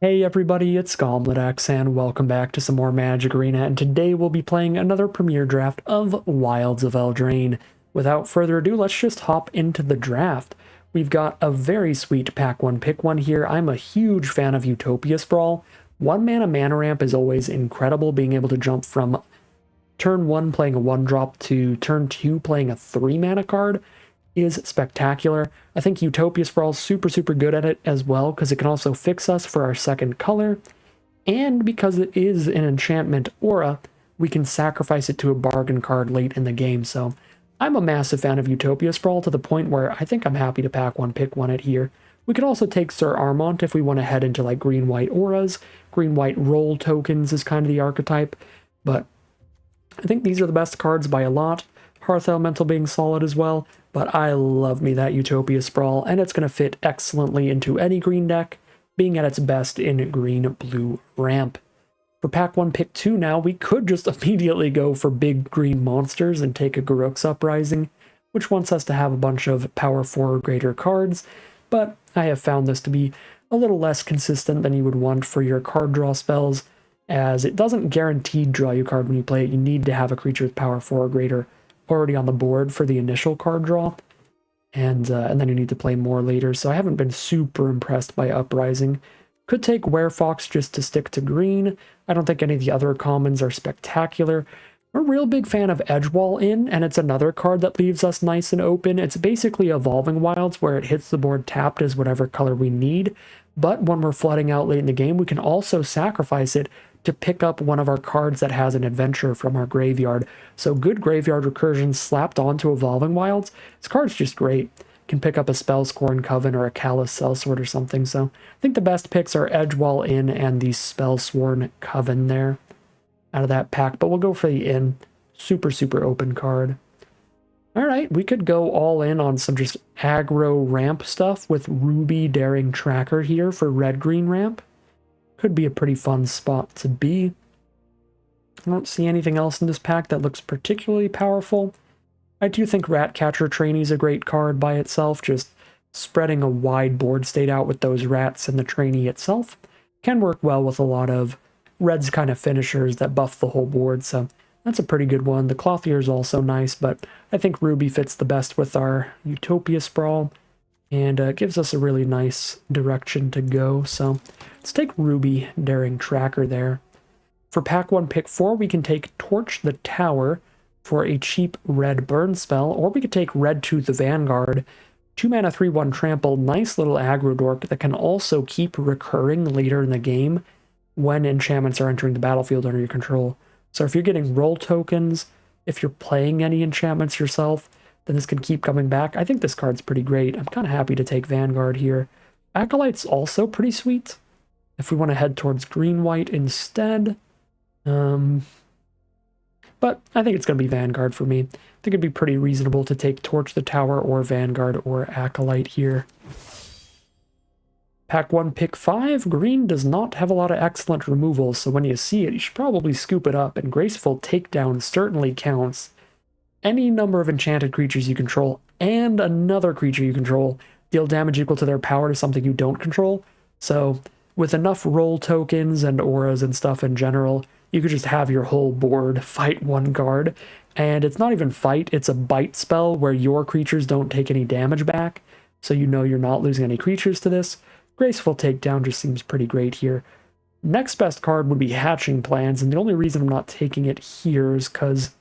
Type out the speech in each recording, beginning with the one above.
Hey everybody, it's GobletX and welcome back to some more Magic Arena, and today we'll be playing another premiere draft of Wilds of Eldraine. Without further ado, let's just hop into the draft. We've got a very sweet pack one pick one here. I'm a huge fan of Utopia Sprawl. 1 mana ramp is always incredible, being able to jump from turn 1 playing a 1-drop to turn 2 playing a 3 mana card is spectacular. I think Utopia Sprawl's super good at it as well, because it can also fix us for our second color, and because it is an enchantment aura, we can sacrifice it to a bargain card late in the game. So I'm a massive fan of Utopia Sprawl, to the point where I think I'm happy to pack one, pick one it here. We could also take Sir Armont if we want to head into like green-white auras. Green-white roll tokens is kind of the archetype, but I think these are the best cards by a lot. Hearth Elemental being solid as well, but I love me that Utopia Sprawl, and it's going to fit excellently into any green deck, being at its best in green-blue ramp. For pack 1, pick 2 now, we could just immediately go for big green monsters and take a Garruk's Uprising, which wants us to have a bunch of power 4 or greater cards, but I have found this to be a little less consistent than you would want for your card draw spells, as it doesn't guarantee draw you card when you play it. You need to have a creature with power 4 or greater already on the board for the initial card draw, and then you need to play more later. So I haven't been super impressed by Uprising. Could take Werefox just to stick to green. I don't think any of the other commons are spectacular. I'm a real big fan of Edgewall In, and it's another card that leaves us nice and open. It's basically Evolving Wilds, where it hits the board tapped as whatever color we need, but when we're flooding out late in the game, we can also sacrifice it to pick up one of our cards that has an adventure from our graveyard. So good graveyard recursion slapped onto Evolving Wilds. This card's just great. Can pick up a Spellscorn Coven or a Callous Sellsword or something. So I think the best picks are Edgewall In and the Spellsworn Coven there out of that pack. But we'll go for the In. Super open card. Alright, we could go all in on some just aggro ramp stuff with Ruby Daring Tracker here for red-green ramp. Could be a pretty fun spot to be. I don't see anything else in this pack that looks particularly powerful. I do think Ratcatcher Trainee is a great card by itself, just spreading a wide board state out with those rats and the trainee itself can work well with a lot of red's kind of finishers that buff the whole board, so that's a pretty good one. The Clothier is also nice, but I think Ruby fits the best with our Utopia Sprawl, and gives us a really nice direction to go. So let's take Ruby Daring Tracker there. For pack 1, pick 4, we can take Torch the Tower for a cheap red burn spell, or we could take Red Tooth Vanguard, 2 mana 3/1 trample, nice little aggro dork that can also keep recurring later in the game when enchantments are entering the battlefield under your control. So if you're getting roll tokens, if you're playing any enchantments yourself, then this can keep coming back. I think this card's pretty great. I'm kind of happy to take Vanguard here. Acolyte's also pretty sweet if we want to head towards green-white instead. But I think it's going to be Vanguard for me. I think it'd be pretty reasonable to take Torch the Tower or Vanguard or Acolyte here. Pack 1, pick 5. Green does not have a lot of excellent removals, so when you see it, you should probably scoop it up, and Graceful Takedown certainly counts. Any number of enchanted creatures you control and another creature you control deal damage equal to their power to something you don't control. So with enough roll tokens and auras and stuff in general, you could just have your whole board fight one card. And it's not even fight, it's a bite spell where your creatures don't take any damage back, so you know you're not losing any creatures to this. Graceful Takedown just seems pretty great here. Next best card would be Hatching Plans, and the only reason I'm not taking it here is because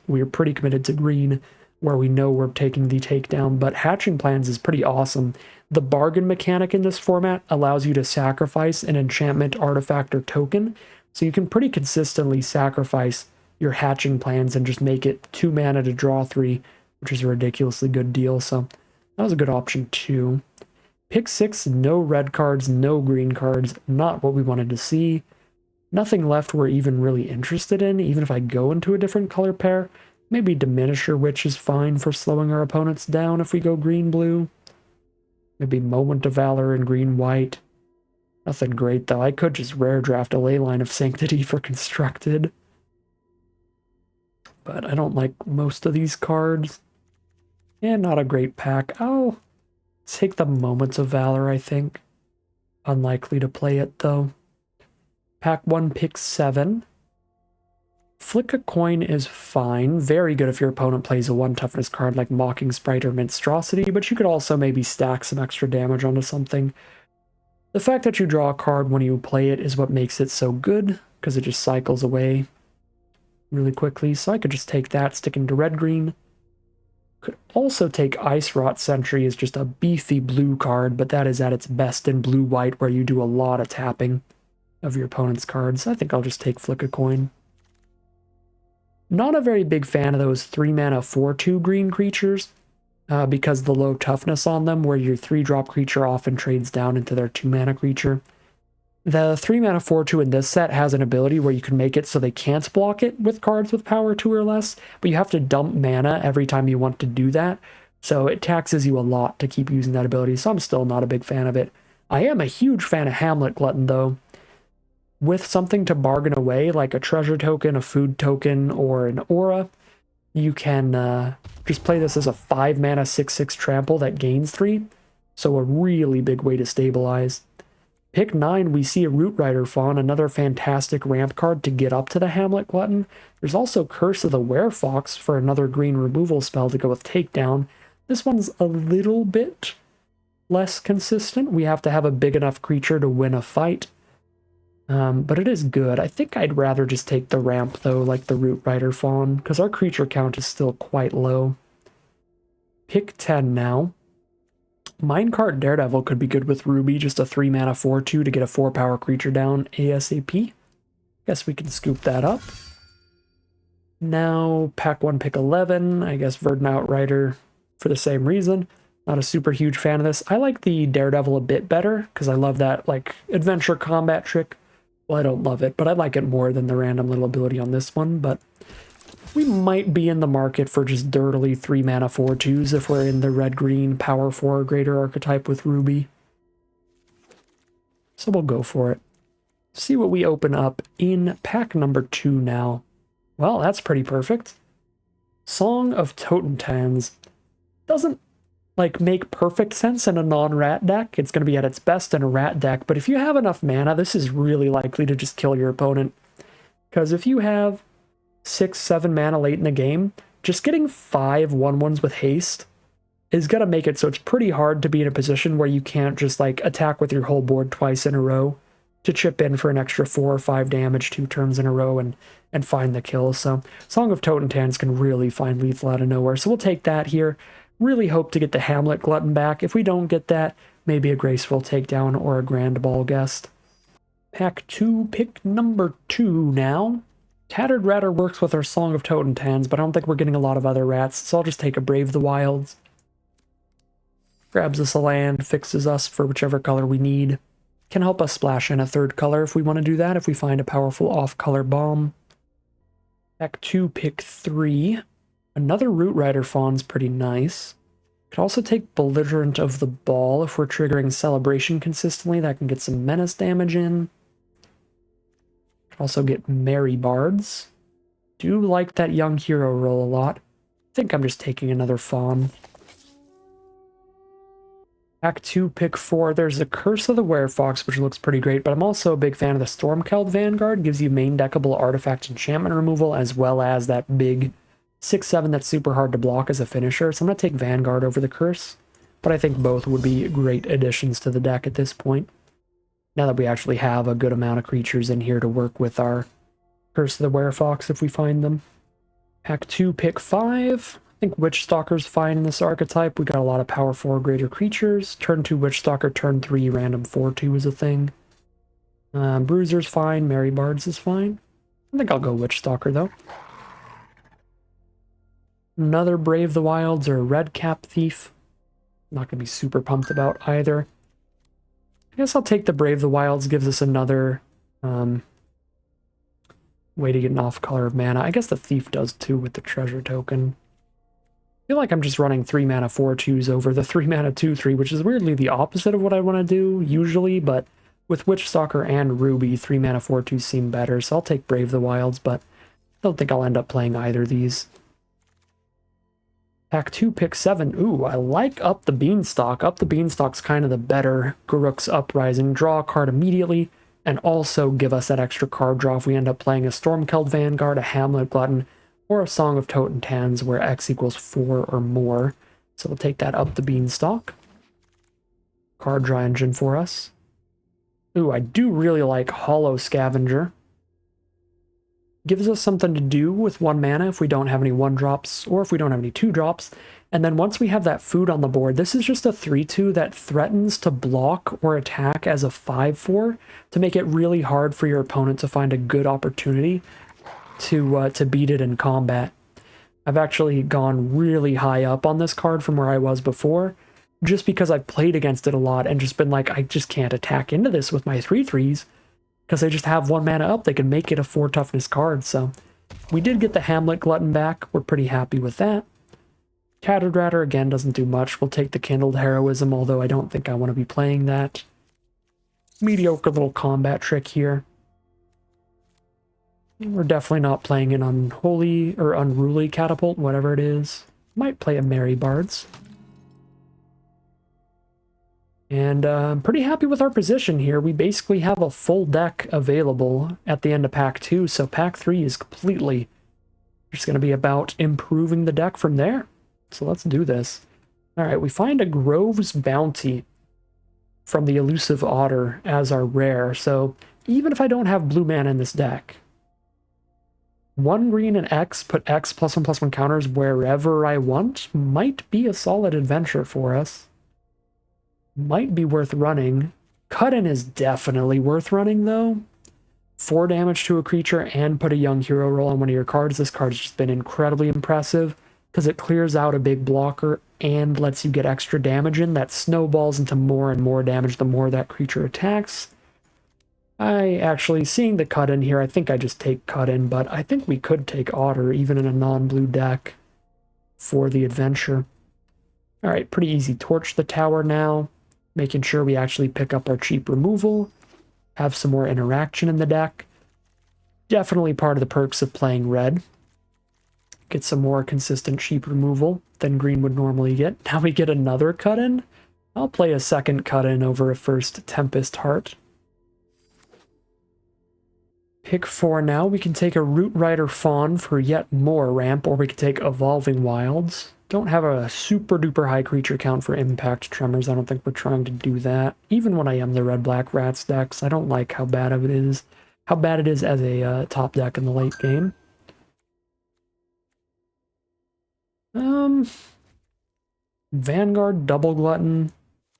we're pretty committed to green, where we know we're taking the takedown, but Hatching Plans is pretty awesome. The bargain mechanic in this format allows you to sacrifice an enchantment, artifact, or token, so you can pretty consistently sacrifice your Hatching Plans and just make it 2 mana to draw 3, which is a ridiculously good deal, so that was a good option too. Pick 6, no red cards, no green cards, not what we wanted to see. Nothing left we're even really interested in, even if I go into a different color pair. Maybe Diminisher Witch is fine for slowing our opponents down if we go green-blue. Maybe Moment of Valor and green-white. Nothing great, though. I could just rare draft a Leyline of Sanctity for Constructed. But I don't like most of these cards. And not a great pack. I'll take the Moments of Valor, I think. Unlikely to play it, though. Pack 1, pick 7. Flick a coin is fine. Very good if your opponent plays a 1 toughness card like Mocking Sprite or Monstrosity, but you could also maybe stack some extra damage onto something. The fact that you draw a card when you play it is what makes it so good, because it just cycles away really quickly. So I could just take that, stick into red-green. Could also take Ice Rot Sentry as just a beefy blue card, but that is at its best in blue-white, where you do a lot of tapping of your opponent's cards. I think I'll just take Flick a Coin. Not a very big fan of those 3-mana 4/2 green creatures, because the low toughness on them, where your 3-drop creature often trades down into their 2-mana creature. The 3-mana 4/2 in this set has an ability where you can make it so they can't block it with cards with power 2 or less, but you have to dump mana every time you want to do that, so it taxes you a lot to keep using that ability, so I'm still not a big fan of it. I am a huge fan of Hamlet Glutton, though. With something to bargain away, like a treasure token, a food token, or an aura, you can just play this as a 5-mana 6/6 trample that gains 3, so a really big way to stabilize. Pick 9, we see a Root Rider Fawn, another fantastic ramp card to get up to the Hamlet Glutton. There's also Curse of the Werefox for another green removal spell to go with Takedown. This one's a little bit less consistent. We have to have a big enough creature to win a fight. But it is good. I think I'd rather just take the ramp, though, like the Root Rider Fawn, because our creature count is still quite low. Pick 10 now. Minecart Daredevil could be good with Ruby, just a 3-mana 4/2 to get a 4-power creature down ASAP. Guess we can scoop that up. Now, pack 1, pick 11. I guess Verdant Outrider for the same reason. Not a super huge fan of this. I like the Daredevil a bit better, because I love that, like, adventure combat trick. Well, I don't love it, but I like it more than the random little ability on this one, but we might be in the market for just dirtily 3-mana 4/2s if we're in the red-green power 4 or greater archetype with Ruby. So we'll go for it. See what we open up in pack number 2 now. Well, that's pretty perfect. Song of Totentans. Doesn't make perfect sense in a non-rat deck. It's going to be at its best in a rat deck, but if you have enough mana, this is really likely to just kill your opponent. Because if you have 6-7 mana late in the game, just getting 5 1/1s with haste is going to make it so it's pretty hard to be in a position where you can't just attack with your whole board twice in a row to chip in for an extra 4 or 5 damage 2 turns in a row and find the kill. So Song of Totentans can really find lethal out of nowhere. So we'll take that here. Really hope to get the Hamlet Glutton back. If we don't get that, maybe a Graceful Takedown or a Grand Ball Guest. Pack 2, pick number 2 now. Tattered Ratter works with our Song of Totentans, but I don't think we're getting a lot of other rats, so I'll just take a Brave the Wilds. Grabs us a land, fixes us for whichever color we need. Can help us splash in a 3rd color if we want to do that, if we find a powerful off-color bomb. Pack 2, pick 3. Another Root Rider Fawn's pretty nice. Could also take Belligerent of the Ball if we're triggering Celebration consistently. That can get some menace damage in. Could also get Merry Bards. Do like that young hero roll a lot. I think I'm just taking another Fawn. Pack 2, pick 4. There's the Curse of the Werefox, which looks pretty great, but I'm also a big fan of the Stormkeld Vanguard. Gives you main deckable artifact enchantment removal, as well as that big 6/7 that's super hard to block as a finisher, so I'm going to take Vanguard over the Curse, but I think both would be great additions to the deck at this point, now that we actually have a good amount of creatures in here to work with our Curse of the Werefox if we find them. Pack 2, pick 5. I think Witchstalker's fine in this archetype. We got a lot of power 4 greater creatures. Turn 2 Witchstalker, turn 3 random 4/2 is a thing. Bruiser's fine, Merry Bards is fine. I think I'll go Witchstalker though. Another Brave the Wilds or a Red Cap Thief. Not going to be super pumped about either. I guess I'll take the Brave the Wilds. Gives us another way to get an off-color of mana. I guess the Thief does too with the treasure token. I feel like I'm just running 3-mana 4/2s over the 3-mana 2/3, which is weirdly the opposite of what I want to do usually, but with Witchstalker and Ruby, 3-mana 4/2s seem better, so I'll take Brave the Wilds, but I don't think I'll end up playing either of these. Pack 2, pick 7. Ooh, I like Up the Beanstalk. Up the Beanstalk's kind of the better Garruk's Uprising. Draw a card immediately, and also give us that extra card draw if we end up playing a Stormkeld Vanguard, a Hamlet Glutton, or a Song of Totentans where X equals 4 or more. So we'll take that Up the Beanstalk. Card draw engine for us. Ooh, I do really like Hollow Scavenger. Gives us something to do with 1 mana if we don't have any 1-drops, or if we don't have any 2-drops. And then once we have that food on the board, this is just a 3/2 that threatens to block or attack as a 5/4 to make it really hard for your opponent to find a good opportunity to beat it in combat. I've actually gone really high up on this card from where I was before, just because I've played against it a lot and just been like, I just can't attack into this with my 3/3s. Because they just have 1 mana up, they can make it a 4 toughness card. So we did get the Hamlet Glutton back. We're pretty happy with that. Tattered Ratter, again, doesn't do much. We'll take the Kindled Heroism, although I don't think I want to be playing that. Mediocre little combat trick here. We're definitely not playing an Unholy or Unruly Catapult, whatever it is. Might play a Merry Bards. And I'm pretty happy with our position here. We basically have a full deck available at the end of Pack 2, so Pack 3 is completely just going to be about improving the deck from there. So let's do this. Alright, we find a Grove's Bounty from the Elusive Otter as our rare, so even if I don't have blue mana in this deck, 1 green and X, put X +1/+1 counters wherever I want, might be a solid adventure for us. Might be worth running. Cut-in is definitely worth running, though. 4 damage to a creature and put a young hero roll on one of your cards. This card's just been incredibly impressive because it clears out a big blocker and lets you get extra damage in that snowballs into more and more damage the more that creature attacks. I actually, seeing the cut-in here, I think I just take cut-in, but I think we could take Otter even in a non-blue deck for the adventure. Alright, pretty easy. Torch the tower now. Making sure we actually pick up our cheap removal, have some more interaction in the deck. Definitely part of the perks of playing red. Get some more consistent cheap removal than green would normally get. Now we get another cut-in. I'll play a second cut-in over a first Tempest Heart. Pick 4 now. We can take a Root Rider Fawn for yet more ramp, or we could take Evolving Wilds. Don't have a super duper high creature count for Impact Tremors. I don't think we're trying to do that. Even when I am the red-black rats decks, I don't like how bad it is as a top deck in the late game. Vanguard, Double Glutton.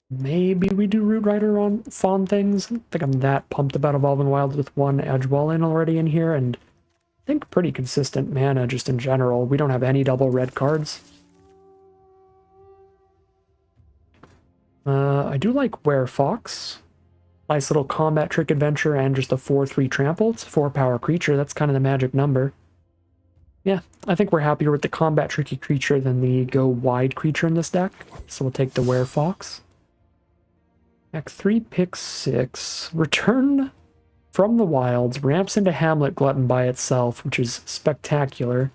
Maybe we do Root Rider on Fawn things. I don't think I'm that pumped about Evolving Wilds with 1 Edgewall in already in here, and I think pretty consistent mana just in general. We don't have any double red cards. I do like Werefox. Nice little combat trick adventure and just a 4/3 trample. It's a 4-power creature. That's kind of the magic number. Yeah, I think we're happier with the combat tricky creature than the go wide creature in this deck. So we'll take the Werefox. Pack 3, pick 6. Return from the Wilds. Ramps into Hamlet Glutton by itself, which is spectacular.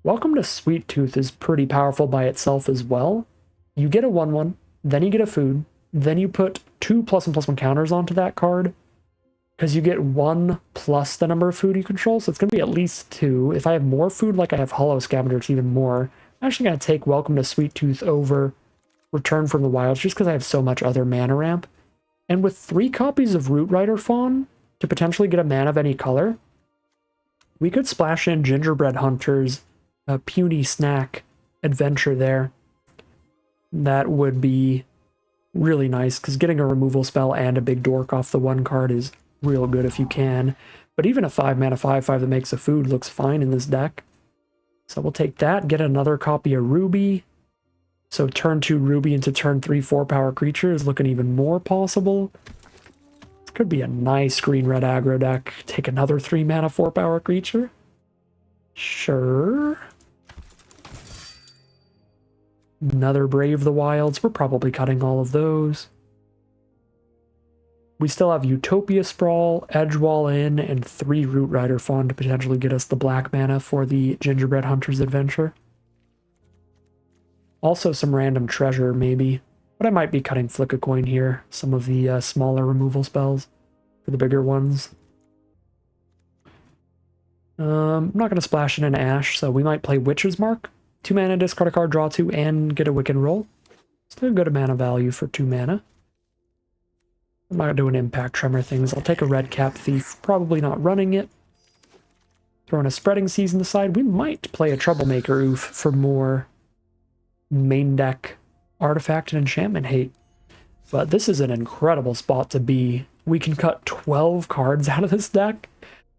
Welcome to Sweet Tooth is pretty powerful by itself as well. You get a 1/1. Then you get a food, then you put 2 +1/+1 counters onto that card, because you get 1 plus the number of food you control, so it's going to be at least 2. If I have more food, like I have Hollow Scavenger, it's even more. I'm actually going to take Welcome to Sweet Tooth over Return from the Wilds, just because I have so much other mana ramp. And with 3 copies of Root Rider Fawn, to potentially get a mana of any color, we could splash in Gingerbread Hunters, a puny snack adventure there. That would be really nice, because getting a removal spell and a big dork off the 1 card is real good if you can. But even a 5 mana 5/5 that makes a food looks fine in this deck. So we'll take that, get another copy of Ruby. So turn 2 Ruby into turn 3 4-power creature is looking even more possible. This could be a nice green-red aggro deck. Take another 3 mana 4-power creature. Sure. Another Brave the Wilds. We're probably cutting all of those. We still have Utopia Sprawl, Edgewall in, and 3 Root Rider Fawn to potentially get us the black mana for the Gingerbread Hunters adventure. Also some random treasure, maybe. But I might be cutting Flick a Coin here. Some of the smaller removal spells for the bigger ones. I'm not going to splash in an Ash, so we might play Witch's Mark. 2 mana, discard a card, draw 2, and get a Wicked Roll. Still a good amount of value for 2 mana. I'm not doing impact tremor things. I'll take a Red Cap Thief, probably not running it. Throwing a Spreading Seas on the side. We might play a Troublemaker Oof for more main deck artifact and enchantment hate. But this is an incredible spot to be. We can cut 12 cards out of this deck.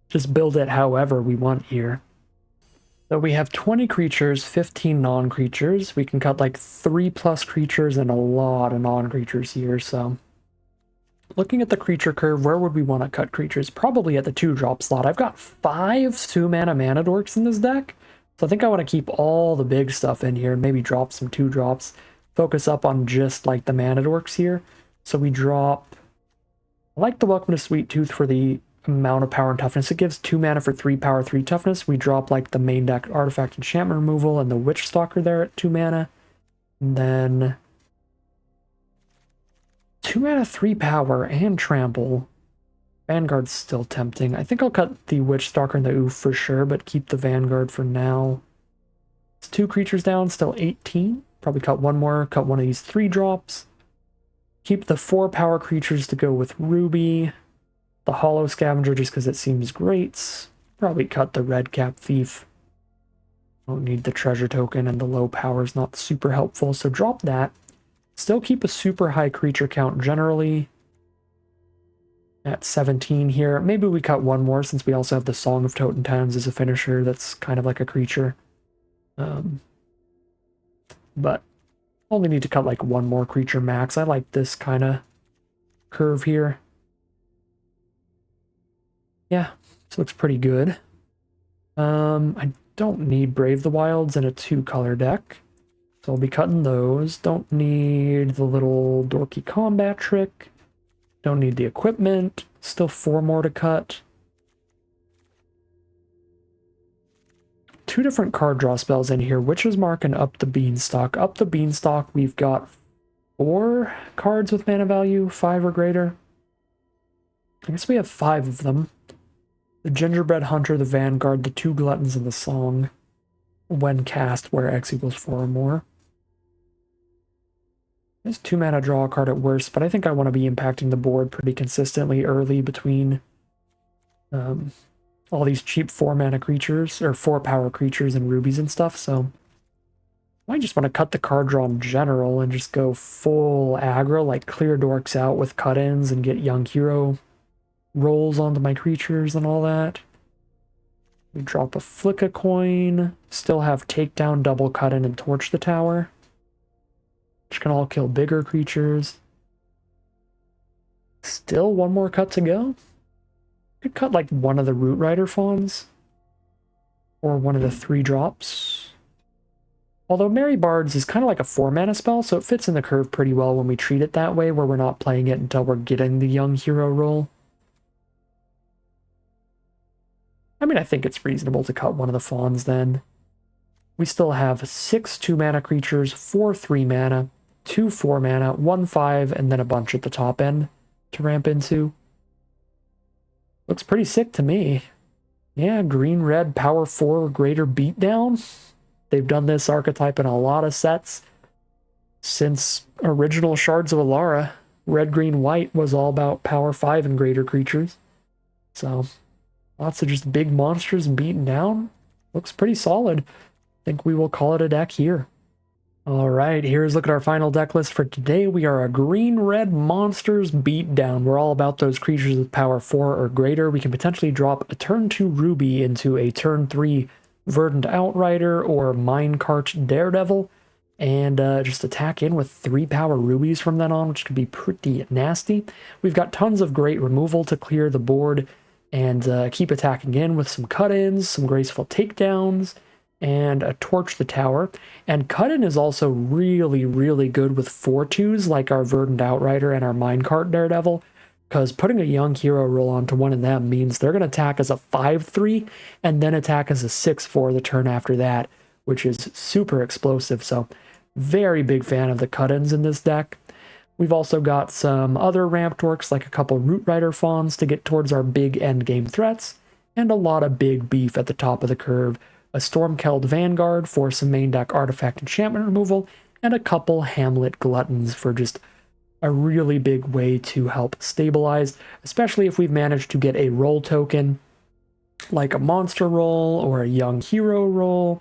Just build it however we want here. So we have 20 creatures, 15 non-creatures. We can cut like 3+ creatures and a lot of non-creatures here, so... Looking at the creature curve, where would we want to cut creatures? Probably at the 2-drop slot. I've got 5 2-mana mana dorks in this deck, so I think I want to keep all the big stuff in here and maybe drop some 2-drops. Focus up on just like the mana dorks here. So we drop... I like the Welcome to Sweet Tooth for the amount of power and toughness. It gives 2 mana for 3 power, 3 toughness. We drop like the main deck artifact enchantment removal and the Witch Stalker there at 2 mana. And then 2 mana, 3 power, and trample. Vanguard's still tempting. I think I'll cut the Witch Stalker and the Oof for sure, but keep the Vanguard for now. It's 2 creatures down, still 18. Probably cut one more, cut one of these 3-drops. Keep the 4 power creatures to go with Ruby. The Hollow Scavenger just because it seems great. Probably cut the Red Cap Thief. Don't need the treasure token, and the low power is not super helpful, so drop that. Still keep a super high creature count generally at 17 here. Maybe we cut one more since we also have the Song of Totentowns as a finisher that's kind of like a creature. But only need to cut like one more creature max. I like this kind of curve here. Yeah, this looks pretty good. I don't need Brave the Wilds in a 2-color deck. So I'll be cutting those. Don't need the little dorky combat trick. Don't need the equipment. Still 4 more to cut. 2 different card draw spells in here. Witch's Mark and Up the Beanstalk. Up the Beanstalk, we've got 4 cards with mana value, 5 or greater. I guess we have 5 of them. The Gingerbread Hunter, the Vanguard, the 2 Gluttons, and the Song. When cast, where X equals 4 or more. There's 2 mana draw a card at worst, but I think I want to be impacting the board pretty consistently early between all these cheap 4 mana creatures, or 4 power creatures and rubies and stuff, so I might just want to cut the card draw in general and just go full aggro, like clear dorks out with cut-ins and get young hero rolls onto my creatures and all that. We drop a Flick a Coin, still have Takedown, double cut-in, and Torch the Tower, which can all kill bigger creatures. Still 1 more cut to go. Could cut like one of the Root Rider Fawns, or one of the 3-drops. Although Merry Bards is kind of like a 4-mana spell, so it fits in the curve pretty well when we treat it that way, where we're not playing it until we're getting the young hero roll. I mean, I think it's reasonable to cut one of the Fawns then. We still have 6 2-mana creatures, 4 3-mana, 2 4-mana, 1 5, and then a bunch at the top end to ramp into. Looks pretty sick to me. Yeah, green-red, power 4 or greater beatdown. They've done this archetype in a lot of sets since original Shards of Alara. Red, green, white was all about power 5 and greater creatures. So, lots of just big monsters beaten down. Looks pretty solid. I think we will call it a deck here. Alright, here's a look at our final deck list for today. We are a green-red monsters beatdown. We're all about those creatures with power 4 or greater. We can potentially drop a turn 2 Ruby into a turn 3 Verdant Outrider or Minecart Daredevil, and just attack in with 3 power rubies from then on, which could be pretty nasty. We've got tons of great removal to clear the board, and keep attacking in with some cut-ins, some graceful takedowns, and a Torch the Tower. And cut-in is also really, really good with 4/2s like our Verdant Outrider and our Minecart Daredevil, because putting a young hero roll onto one of them means they're going to attack as a 5/3 and then attack as a 6/4 the turn after that, which is super explosive. So Very big fan of the cut-ins in this deck. We've also got some other ramped works, like a couple Root Rider Fawns to get towards our big endgame threats, and a lot of big beef at the top of the curve. A Stormkeld Vanguard for some main deck artifact enchantment removal, and a couple Hamlet Gluttons for just a really big way to help stabilize, especially if we've managed to get a roll token, like a monster roll or a young hero roll,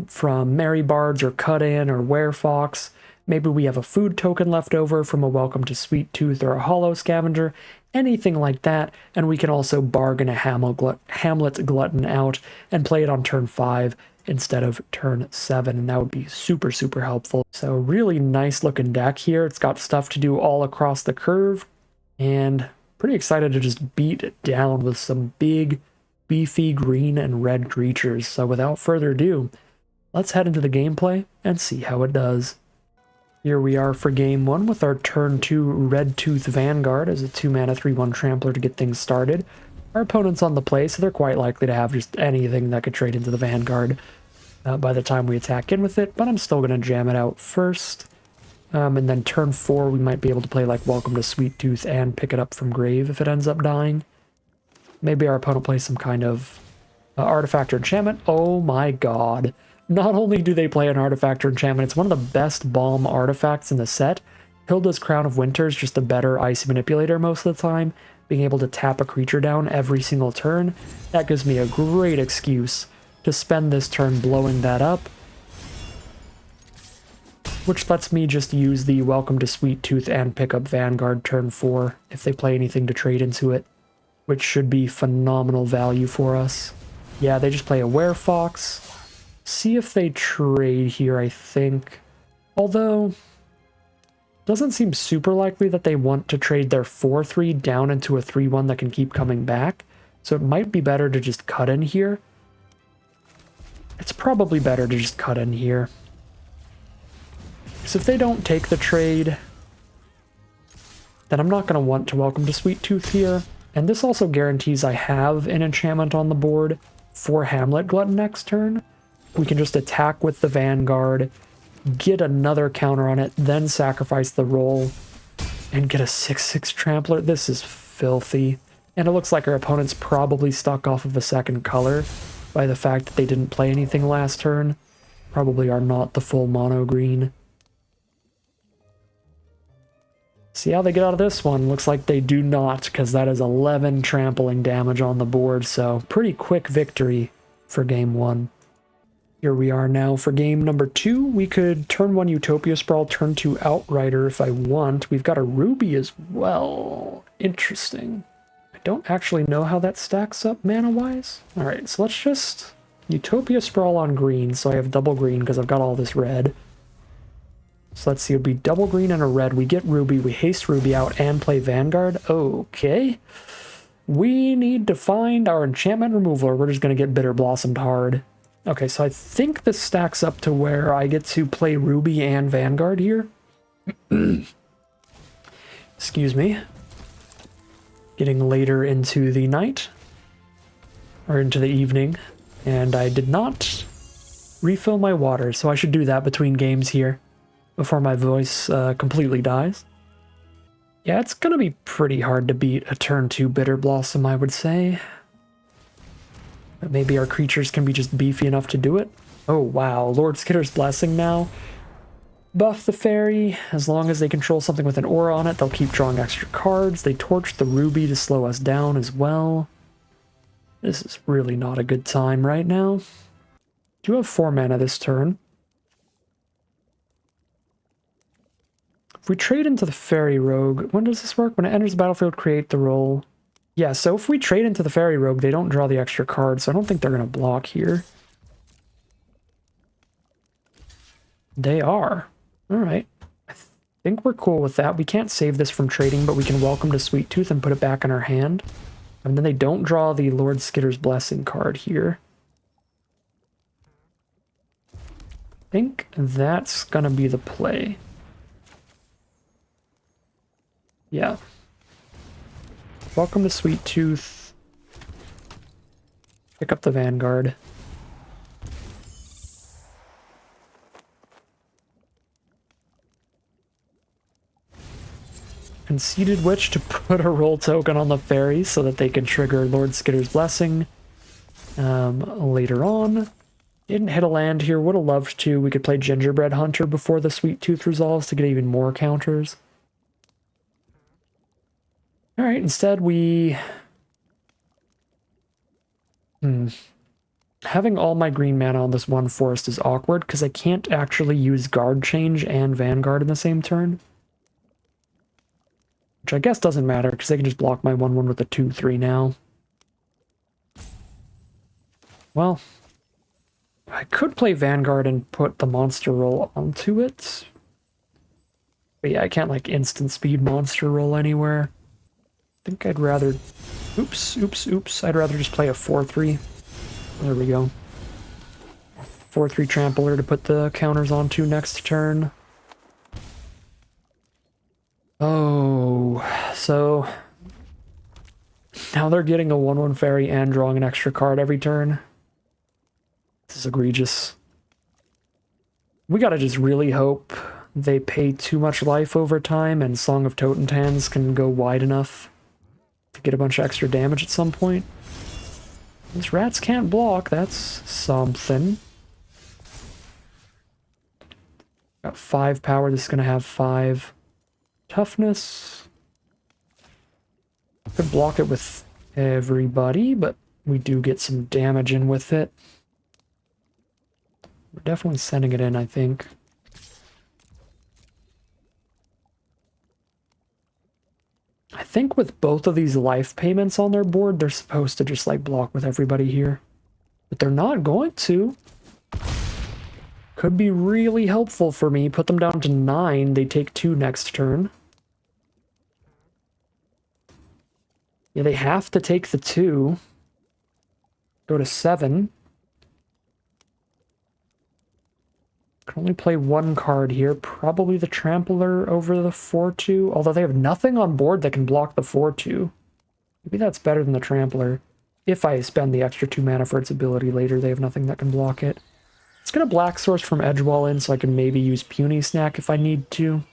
from Merry Bards or Cut-In or Werefox. Maybe we have a food token left over from a Welcome to Sweet Tooth or a Hollow Scavenger, anything like that, and we can also bargain a Hamlet Glutton out and play it on turn 5 instead of turn 7, and that would be super, super helpful. So really nice looking deck here. It's got stuff to do all across the curve, and pretty excited to just beat it down with some big, beefy green and red creatures. So without further ado, let's head into the gameplay and see how it does. Here we are for game 1 with our turn 2 Red Tooth Vanguard as a 2-mana 3/1 Trampler to get things started. Our opponent's on the play, so they're quite likely to have just anything that could trade into the Vanguard by the time we attack in with it, but I'm still going to jam it out first. And then turn 4, we might be able to play like Welcome to Sweet Tooth and pick it up from grave if it ends up dying. Maybe our opponent plays some kind of artifact or enchantment. Oh my god. Not only do they play an artifact or enchantment, it's one of the best bomb artifacts in the set. Hilda's Crown of Winter is just a better ice manipulator most of the time, being able to tap a creature down every single turn. That gives me a great excuse to spend this turn blowing that up, which lets me just use the Welcome to Sweet Tooth and pick up Vanguard turn 4 if they play anything to trade into it, which should be phenomenal value for us. Yeah, they just play a Werefox. See if they trade here, I think. Although, doesn't seem super likely that they want to trade their 4/3 down into a 3/1 that can keep coming back. So it might be better to just cut in here. It's probably better to just cut in here. So if they don't take the trade, then I'm not going to want to Welcome to Sweet Tooth here. And this also guarantees I have an enchantment on the board for Hamlet Glutton next turn. We can just attack with the Vanguard, get another counter on it, then sacrifice the roll, and get a 6/6 Trampler. This is filthy. And it looks like our opponent's probably stuck off of a second color by the fact that they didn't play anything last turn. Probably are not the full mono green. See how they get out of this one. Looks like they do not, because that is 11 trampling damage on the board, so pretty quick victory for game 1. Here we are now for game number 2. We could turn 1 Utopia Sprawl, turn 2 Outrider if I want. We've got a Ruby as well. Interesting. I don't actually know how that stacks up mana-wise. Alright, so let's just Utopia Sprawl on green, so I have double green because I've got all this red. So let's see, it would be double green and a red. We get Ruby, we haste Ruby out and play Vanguard. Okay. We need to find our enchantment removal, or we're just going to get Bitter Blossomed hard. Okay, so I think this stacks up to where I get to play Ruby and Vanguard here. Excuse me. Getting later into the night, or into the evening, and I did not refill my water, so I should do that between games here before my voice completely dies. Yeah, it's gonna be pretty hard to beat a turn 2 Bitter Blossom, I would say. But maybe our creatures can be just beefy enough to do it. Oh wow, Lord Skitter's Blessing now. Buff the fairy. As long as they control something with an aura on it, they'll keep drawing extra cards. They torch the Ruby to slow us down as well. This is really not a good time right now. Do have 4 mana this turn. If we trade into the Fairy Rogue, when does this work? When it enters the battlefield, create the roll. Yeah, so if we trade into the Fairy Rogue, they don't draw the extra card, so I don't think they're going to block here. They are. Alright. I think we're cool with that. We can't save this from trading, but we can Welcome to Sweet Tooth and put it back in our hand. And then they don't draw the Lord Skitter's Blessing card here. I think that's going to be the play. Yeah. Welcome to Sweet Tooth. Pick up the Vanguard. Conceited Witch to put a roll token on the fairy so that they can trigger Lord Skitter's Blessing later on. Didn't hit a land here. Would have loved to. We could play Gingerbread Hunter before the Sweet Tooth resolves to get even more counters. Alright, instead we... Having all my green mana on this one forest is awkward because I can't actually use Guard Change and Vanguard in the same turn. Which I guess doesn't matter because they can just block my 1/1 with a 2/3 now. Well, I could play Vanguard and put the monster roll onto it. But yeah, I can't like instant speed monster roll anywhere. I think I'd rather... Oops. I'd rather just play a 4/3. There we go. 4/3 Trampler to put the counters onto next turn. Oh, so... Now they're getting a 1/1 fairy and drawing an extra card every turn. This is egregious. We gotta just really hope they pay too much life over time and Song of Totentans can go wide enough to get a bunch of extra damage at some point. These rats can't block, that's something. Got 5 power, this is gonna have 5 toughness. Could block it with everybody, but we do get some damage in with it. We're definitely sending it in, I think. I think with both of these life payments on their board, they're supposed to just like block with everybody here. But they're not going to. Could be really helpful for me. Put them down to 9. They take 2 next turn. Yeah, they have to take the 2. Go to 7. Can only play 1 card here. Probably the Trampler over the 4/2. Although they have nothing on board that can block the 4/2. Maybe that's better than the Trampler. If I spend the extra 2 mana for its ability later, they have nothing that can block it. It's gonna Black Source from Edgewall in, so I can maybe use Puny Snack if I need to.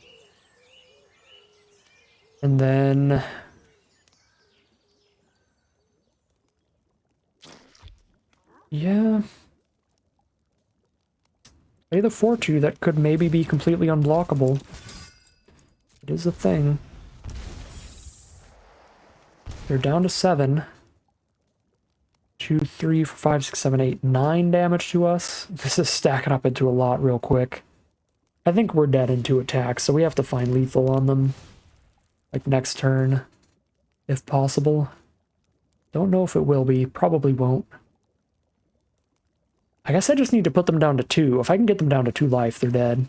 And then... yeah... play the 4/2 that could maybe be completely unblockable. It is a thing. They're down to 7. 2, 3, 4, 5, 6, 7, 8, 9 damage to us. This is stacking up into a lot real quick. I think we're dead in 2 attacks, so we have to find lethal on them. Like next turn, if possible. Don't know if it will be. Probably won't. I guess I just need to put them down to 2. If I can get them down to 2 life, they're dead.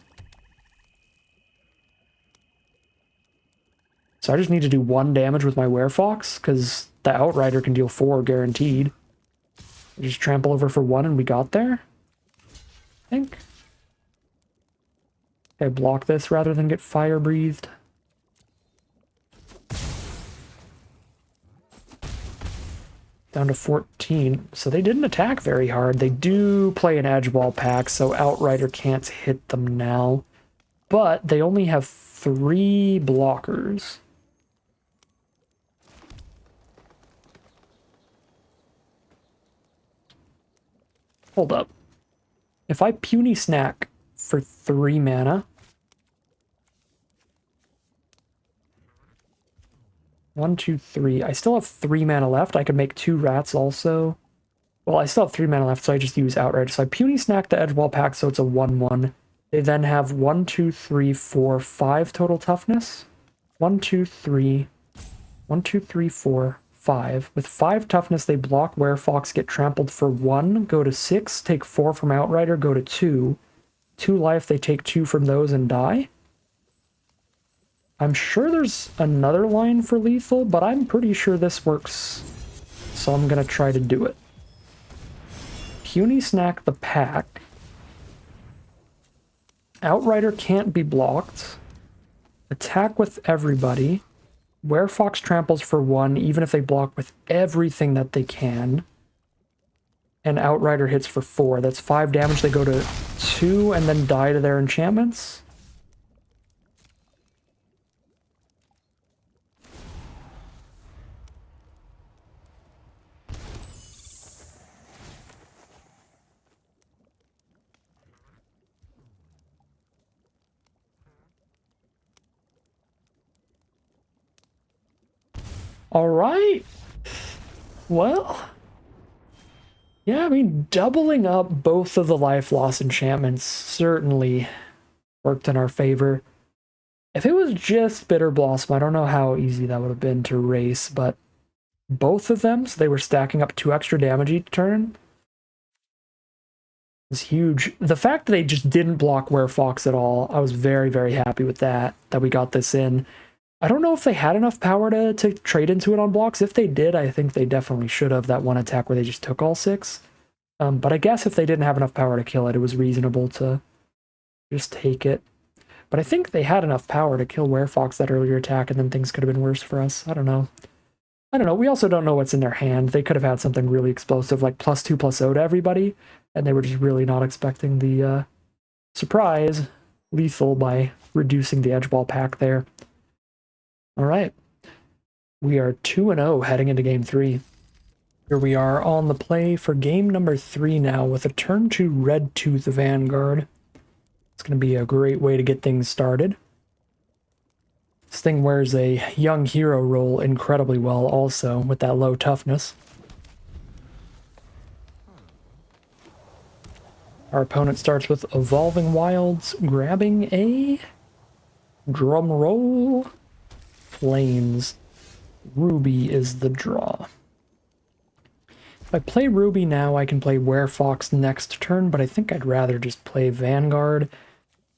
So I just need to do 1 damage with my Werefox, because the Outrider can deal 4 guaranteed. Just trample over for 1 and we got there? I think. Okay, block this rather than get fire breathed. Down to 14. So they didn't attack very hard. They do play an Edgewall pack, so Outrider can't hit them now. But they only have 3 blockers. Hold up. If I Puny Snack for 3 mana... 1, 2, 3. I still have 3 mana left. I could make 2 rats also. Well, I still have 3 mana left, so I just use Outrider. So I Puny Snack the Edgewall pack, so it's a 1/1. They then have 1, 2, 3, 4, 5 total toughness. 1, 2, 3. 1, 2, 3, 4, 5. With 5 toughness, they block Werefox, get trampled for 1, go to 6, take 4 from Outrider, go to 2. 2 life, they take 2 from those and die. I'm sure there's another line for lethal, but I'm pretty sure this works, so I'm gonna try to do it. Puny Snack the pack. Outrider can't be blocked. Attack with everybody. Werefox tramples for 1, even if they block with everything that they can. And Outrider hits for 4. That's 5 damage. They go to 2 and then die to their enchantments. All right. Well, yeah, I mean, doubling up both of the life loss enchantments certainly worked in our favor. If it was just Bitter Blossom, I don't know how easy that would have been to race, but both of them, so they were stacking up 2 extra damage each turn, was huge. The fact that they just didn't block Werefox at all, I was very, very happy with that we got this in. I don't know if they had enough power to trade into it on blocks. If they did, I think they definitely should have, that one attack where they just took all 6. But I guess if they didn't have enough power to kill it, it was reasonable to just take it. But I think they had enough power to kill Werefox that earlier attack, and then things could have been worse for us. I don't know. We also don't know what's in their hand. They could have had something really explosive, like +2/+0 to everybody, and they were just really not expecting the surprise lethal by reducing the edge ball pack there. All right. We are 2-0 heading into game 3. Here we are on the play for game number 3 now with a turn 2 Red Tooth Vanguard. It's going to be a great way to get things started. This thing wears a young hero role incredibly well also with that low toughness. Our opponent starts with Evolving Wilds, grabbing a drum roll. Flames. Ruby is the draw. If I play Ruby now, I can play Werefox next turn, but I think I'd rather just play Vanguard.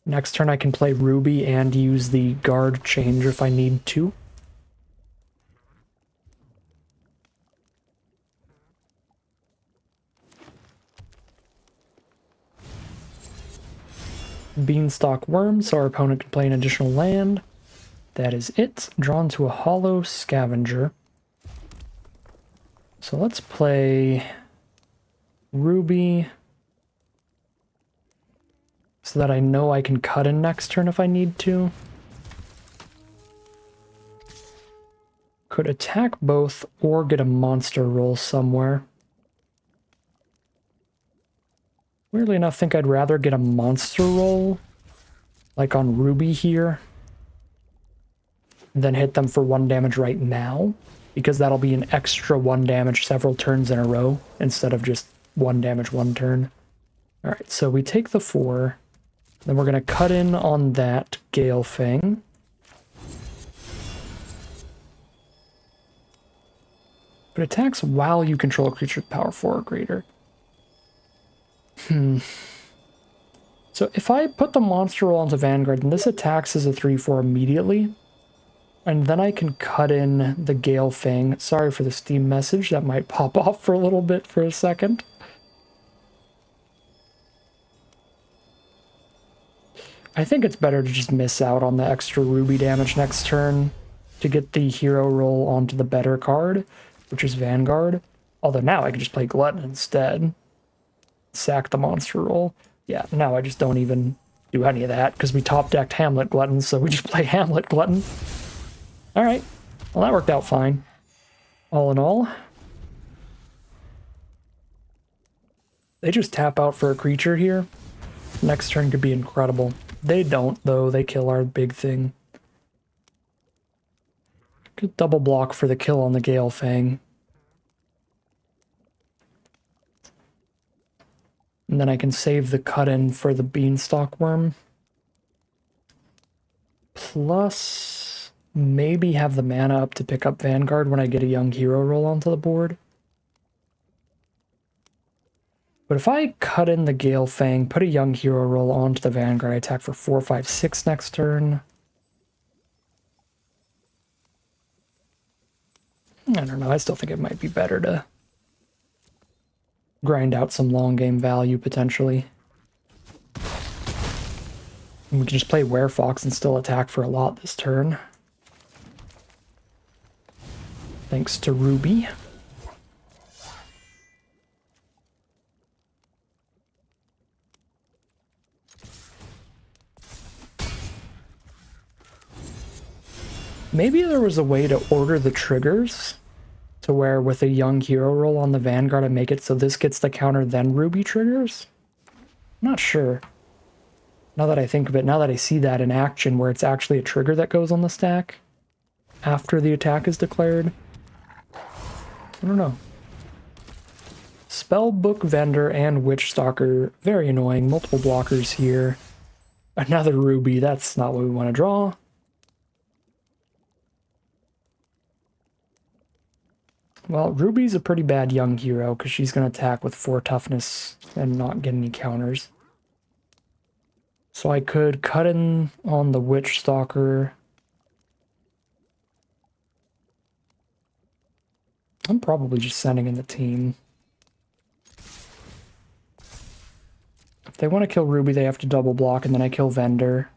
Next turn I can play Ruby and use the guard change if I need to. Beanstalk Worm, so our opponent can play an additional land. That is it. Drawn to a Hollow Scavenger. So let's play Ruby so that I know I can cut in next turn if I need to. Could attack both or get a monster roll somewhere. Weirdly enough, I think I'd rather get a monster roll, like on Ruby here, than hit them for 1 damage right now, because that'll be an extra 1 damage several turns in a row, instead of just 1 damage 1 turn. Alright, so we take the 4, then we're going to cut in on that Gale Fang. But it attacks while you control a creature with power 4 or greater. So if I put the monster roll onto Vanguard, then this attacks as a 3/4 immediately. And then I can cut in the Gale Fang. Sorry for the Steam message, that might pop off for a little bit for a second. I think it's better to just miss out on the extra Ruby damage next turn to get the hero roll onto the better card, which is Vanguard. Although now I can just play Glutton instead. Sack the monster roll. Yeah, now I just don't even do any of that because we top-decked Hamlet Glutton, so we just play Hamlet Glutton. Alright, well that worked out fine. All in all, they just tap out for a creature here. Next turn could be incredible. They don't, though. They kill our big thing. Could double block for the kill on the Gale Fang. And then I can save the cut-in for the Beanstalk Worm. Plus, maybe have the mana up to pick up Vanguard when I get a young hero roll onto the board. But if I cut in the Gale Fang, put a young hero roll onto the Vanguard, I attack for 4, 5, 6 next turn. I don't know, I still think it might be better to grind out some long game value, potentially. And we can just play Werefox and still attack for a lot this turn. Thanks to Ruby. Maybe there was a way to order the triggers to where with a young hero roll on the Vanguard I make it so this gets the counter then Ruby triggers? I'm not sure. Now that I think of it, now that I see that in action where it's actually a trigger that goes on the stack after the attack is declared, I don't know. Spellbook Vendor and Witch Stalker, very annoying. Multiple blockers here. Another Ruby, that's not what we want to draw. Well, Ruby's a pretty bad young hero because she's going to attack with 4 toughness and not get any counters. So I could cut in on the Witch Stalker. I'm probably just sending in the team. If they want to kill Ruby, they have to double block, and then I kill Vendor.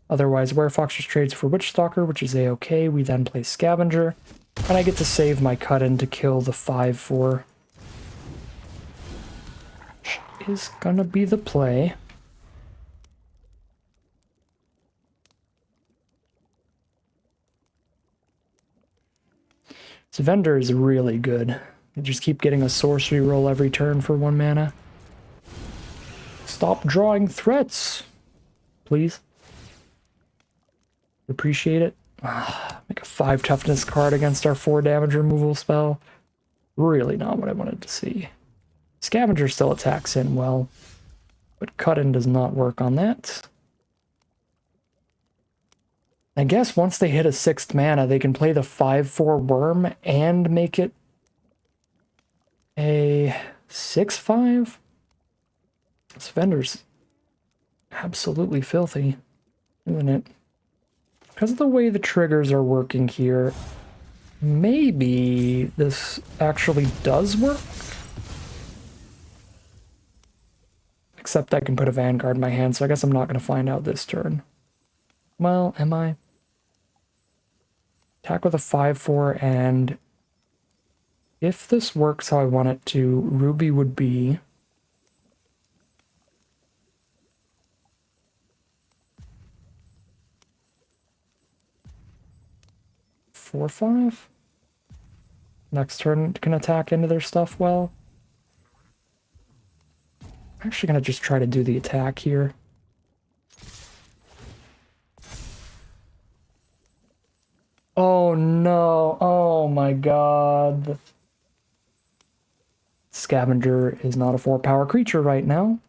Otherwise, Werefox just trades for Witch Stalker, which is a-okay. We then play Scavenger, and I get to save my cut-in to kill the 5/4. Which is gonna be the play. This Vendor is really good. You just keep getting a sorcery roll every turn for 1 mana. Stop drawing threats, please. Appreciate it. Make a 5 toughness card against our 4 damage removal spell. Really not what I wanted to see. Scavenger still attacks in well, but cut-in does not work on that. I guess once they hit a 6th mana, they can play the 5/4 worm and make it a 6/5. This Vendor's absolutely filthy, isn't it? Because of the way the triggers are working here, maybe this actually does work. Except I can put a Vanguard in my hand, so I guess I'm not going to find out this turn. Well, am I? Attack with a 5/4, and if this works how I want it to, Ruby would be... Four, 5? Next turn can attack into their stuff well. I'm actually going to just try to do the attack here. Oh no, oh my god. Scavenger is not a 4-power creature right now.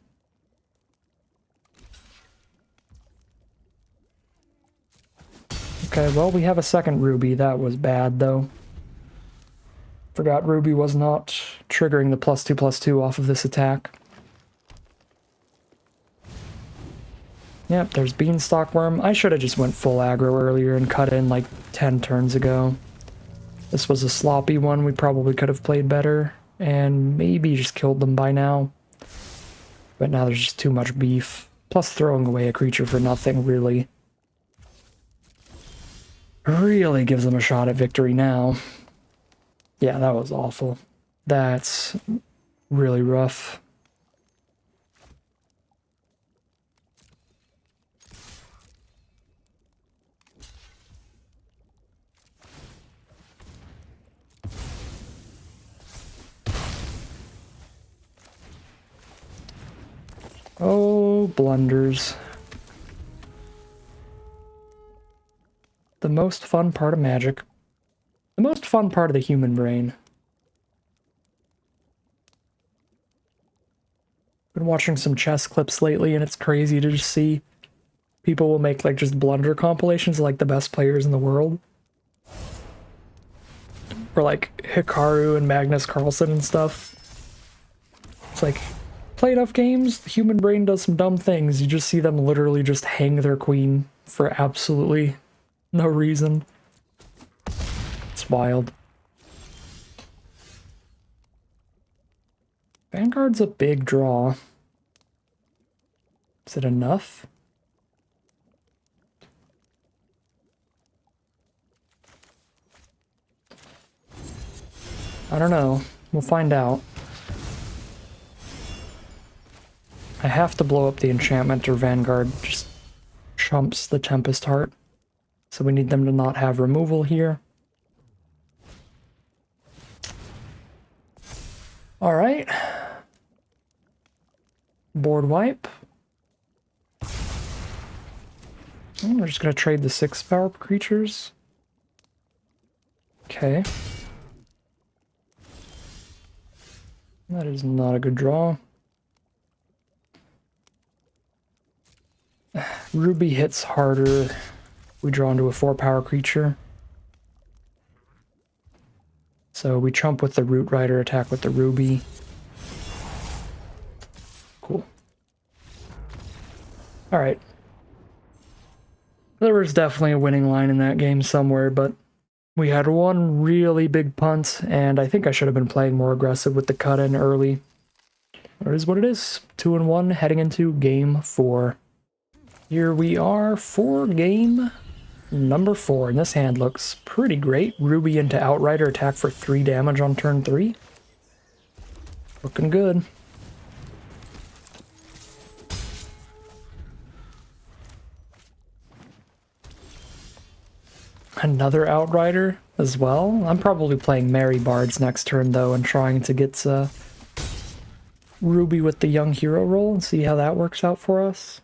Okay, well, we have a second Ruby. That was bad, though. Forgot Ruby was not triggering the +2/+2 off of this attack. Yep, there's Beanstalk Worm. I should have just went full aggro earlier and cut in like 10 turns ago. This was a sloppy one. We probably could have played better and maybe just killed them by now. But now there's just too much beef. Plus throwing away a creature for nothing really gives them a shot at victory now. Yeah, that was awful. That's really rough. Oh, blunders. The most fun part of Magic. The most fun part of the human brain. Been watching some chess clips lately, and it's crazy to just see people will make like just blunder compilations of like the best players in the world. Or like Hikaru and Magnus Carlsen and stuff. It's like, play enough games, the human brain does some dumb things. You just see them literally just hang their queen for absolutely no reason. It's wild. Vanguard's a big draw. Is it enough? I don't know. We'll find out. I have to blow up the enchantment or Vanguard just trumps the Tempest Heart. So we need them to not have removal here. Alright. Board wipe. We're just going to trade the 6-power creatures. Okay. That is not a good draw. Ruby hits harder. We draw into a 4-power creature. So we chump with the Root Rider, attack with the Ruby. Cool. Alright. There was definitely a winning line in that game somewhere, but we had one really big punt, and I think I should have been playing more aggressive with the cut-in early. It is what it is. 2-1 heading into game 4. Here we are for game number 4, and this hand looks pretty great. Ruby into Outrider, attack for 3 damage on turn 3. Looking good. Another Outrider as well. I'm probably playing Merry Bards next turn, though, and trying to get Ruby with the Young Hero roll and see how that works out for us.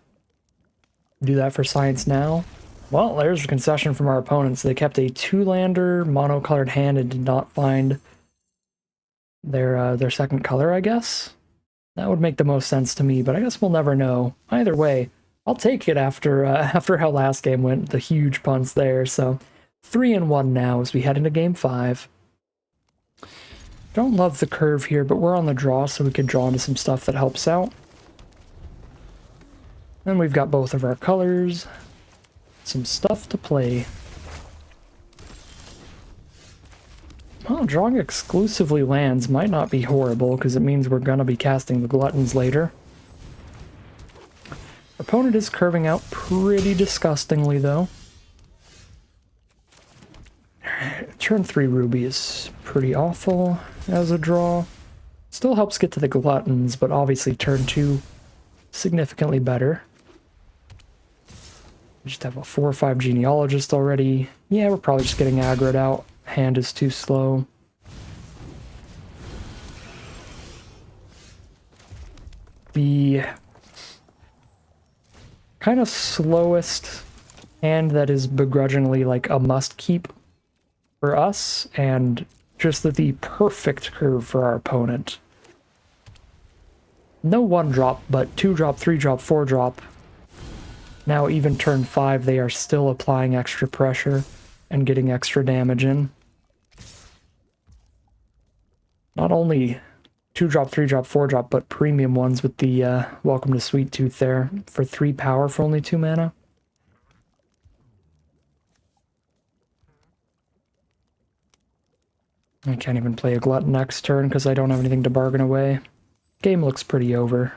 Do that for Science now. Well, there's a concession from our opponents. They kept a 2-lander monocolored hand and did not find their second color, I guess. That would make the most sense to me, but I guess we'll never know. Either way, I'll take it after how last game went, the huge punts there. So 3-1 now as we head into game 5. Don't love the curve here, but we're on the draw, so we could draw into some stuff that helps out. Then we've got both of our colors. Some stuff to play. Well, drawing exclusively lands might not be horrible, because it means we're going to be casting the Gluttons later. Our opponent is curving out pretty disgustingly, though. Turn 3 Ruby is pretty awful as a draw. Still helps get to the Gluttons, but obviously turn 2 significantly better. We just have a 4 or 5 Genealogist already. Yeah, we're probably just getting aggroed out. Hand is too slow. The kind of slowest hand that is begrudgingly like a must-keep for us, and just the perfect curve for our opponent. No 1-drop, but 2-drop, 3-drop, 4-drop. Now even turn 5, they are still applying extra pressure and getting extra damage in. Not only 2-drop, 3-drop, 4-drop, but premium ones with the Welcome to Sweet Tooth there for 3 power for only 2 mana. I can't even play a Glutton next turn because I don't have anything to bargain away. Game looks pretty over.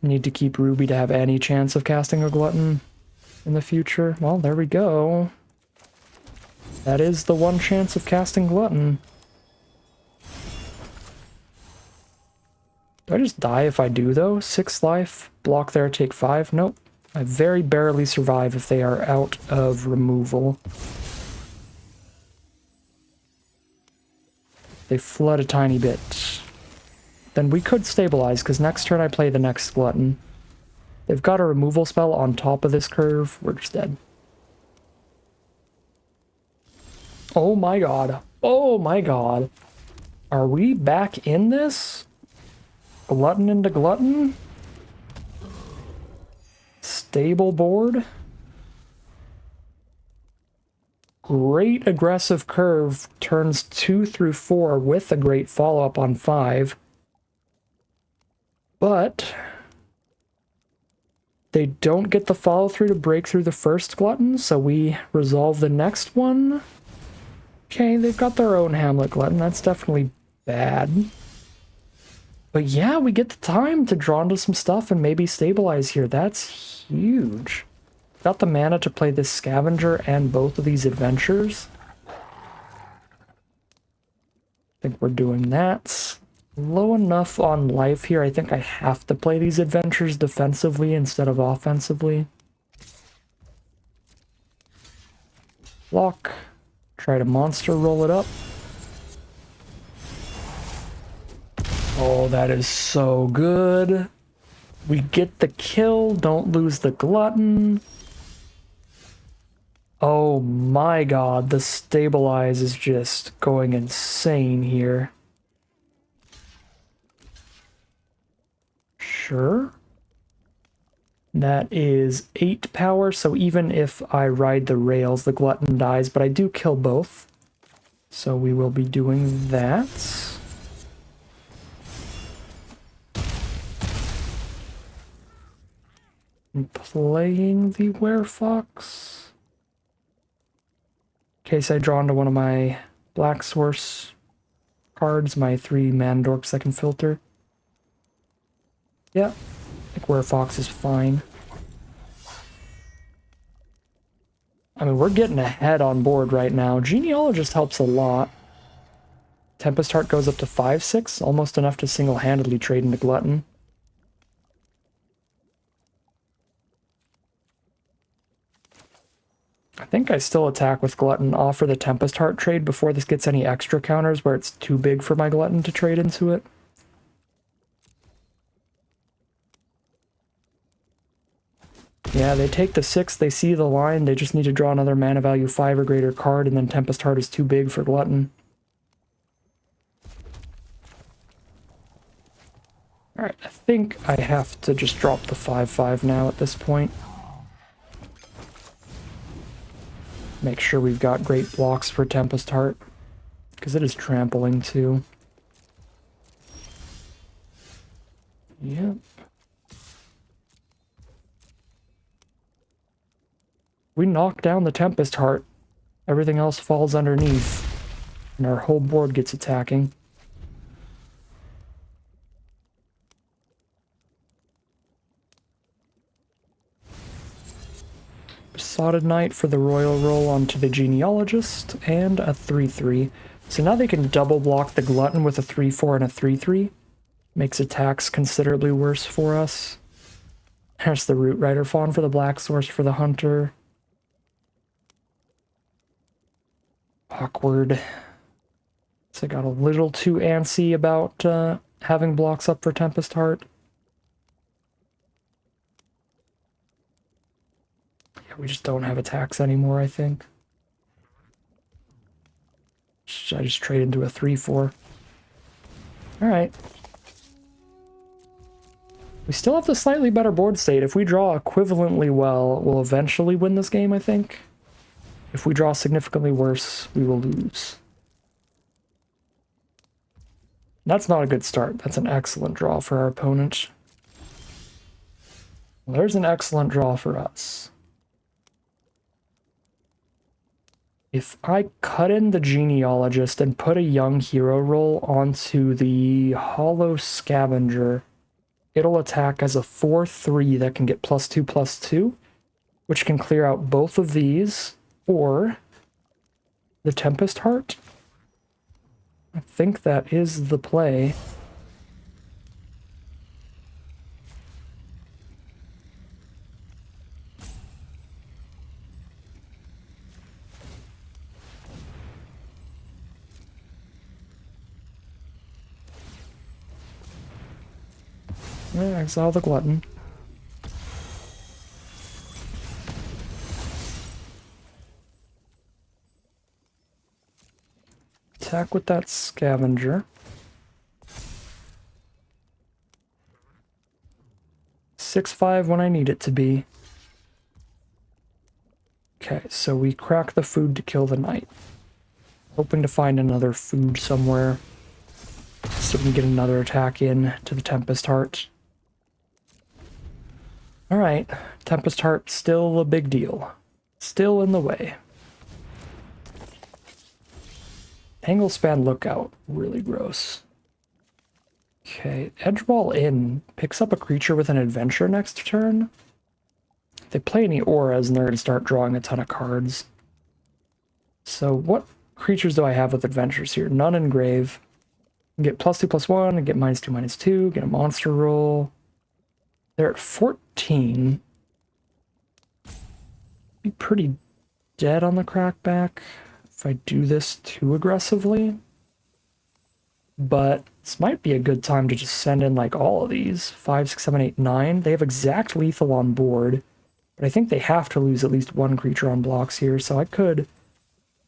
Need to keep Ruby to have any chance of casting a Glutton in the future. Well, there we go. That is the one chance of casting Glutton. Do I just die if I do, though? 6 life, block there, take 5? Nope. I very barely survive if they are out of removal. They flood a tiny bit. Then we could stabilize, because next turn I play the next Glutton. They've got a removal spell on top of this curve. We're just dead. Oh my god. Oh my god. Are we back in this? Glutton into Glutton? Stable board? Great aggressive curve, turns 2 through 4 with a great follow-up on 5. But they don't get the follow-through to break through the first Glutton, so we resolve the next one. Okay, they've got their own Hamlet Glutton. That's definitely bad. But yeah, we get the time to draw into some stuff and maybe stabilize here. That's huge. Got the mana to play this Scavenger and both of these adventures. I think we're doing that. Low enough on life here. I think I have to play these adventures defensively instead of offensively. Block. Try to monster roll it up. Oh, that is so good. We get the kill, don't lose the glutton. Oh my god, the stabilize is just going insane here. Sure. That is 8 power, so even if I ride the rails, the glutton dies, but I do kill both. So we will be doing that. I'm playing the Werefox. In case I draw into one of my Black Source cards, my 3 Mandorks I can filter. Yeah, I think Werefox is fine. I mean, we're getting ahead on board right now. Genealogist helps a lot. Tempest Heart goes up to 5/6, almost enough to single-handedly trade into Glutton. I think I still attack with Glutton, offer the Tempest Heart trade before this gets any extra counters where it's too big for my Glutton to trade into it. Yeah, they take the 6, they see the line, they just need to draw another mana value 5 or greater card, and then Tempest Heart is too big for Glutton. Alright, I think I have to just drop the 5/5 now at this point. Make sure we've got great blocks for Tempest Heart, because it is trampling too. Yep. We knock down the Tempest Heart, everything else falls underneath, and our whole board gets attacking. Besotted Knight for the Royal Roll onto the Genealogist, and a 3/3. So now they can double block the Glutton with a 3/4 and a 3/3. Makes attacks considerably worse for us. There's the Root Rider Fawn for the Black Source for the Hunter. Awkward. So I got a little too antsy about having blocks up for Tempest Heart. Yeah, we just don't have attacks anymore, I think. I just trade into a 3/4. Alright. We still have the slightly better board state. If we draw equivalently well, we'll eventually win this game, I think. If we draw significantly worse, we will lose. That's not a good start. That's an excellent draw for our opponent. Well, there's an excellent draw for us. If I cut in the Genealogist and put a Young Hero roll onto the Hollow Scavenger, it'll attack as a 4/3 that can get +2/+2, which can clear out both of these, or the Tempest Heart. I think that is the play. Exile the Glutton. Attack with that Scavenger. 6/5 when I need it to be. Okay, so we crack the food to kill the knight. Hoping to find another food somewhere so we can get another attack in to the Tempest Heart. Alright, Tempest Heart still a big deal. Still in the way. Tanglespan Lookout, really gross. Okay, Edgewall Inn picks up a creature with an adventure next turn. If they play any auras and they're going to start drawing a ton of cards. So what creatures do I have with adventures here? None Engrave. Get +2/+1, and get -2/-2, get a monster roll. They're at 14. Be pretty dead on the crackback if I do this too aggressively. But This might be a good time to just send in like all of these. 5, 6, 7, 8, 9. They have exact lethal on board, but I think they have to lose at least one creature on blocks here, so I could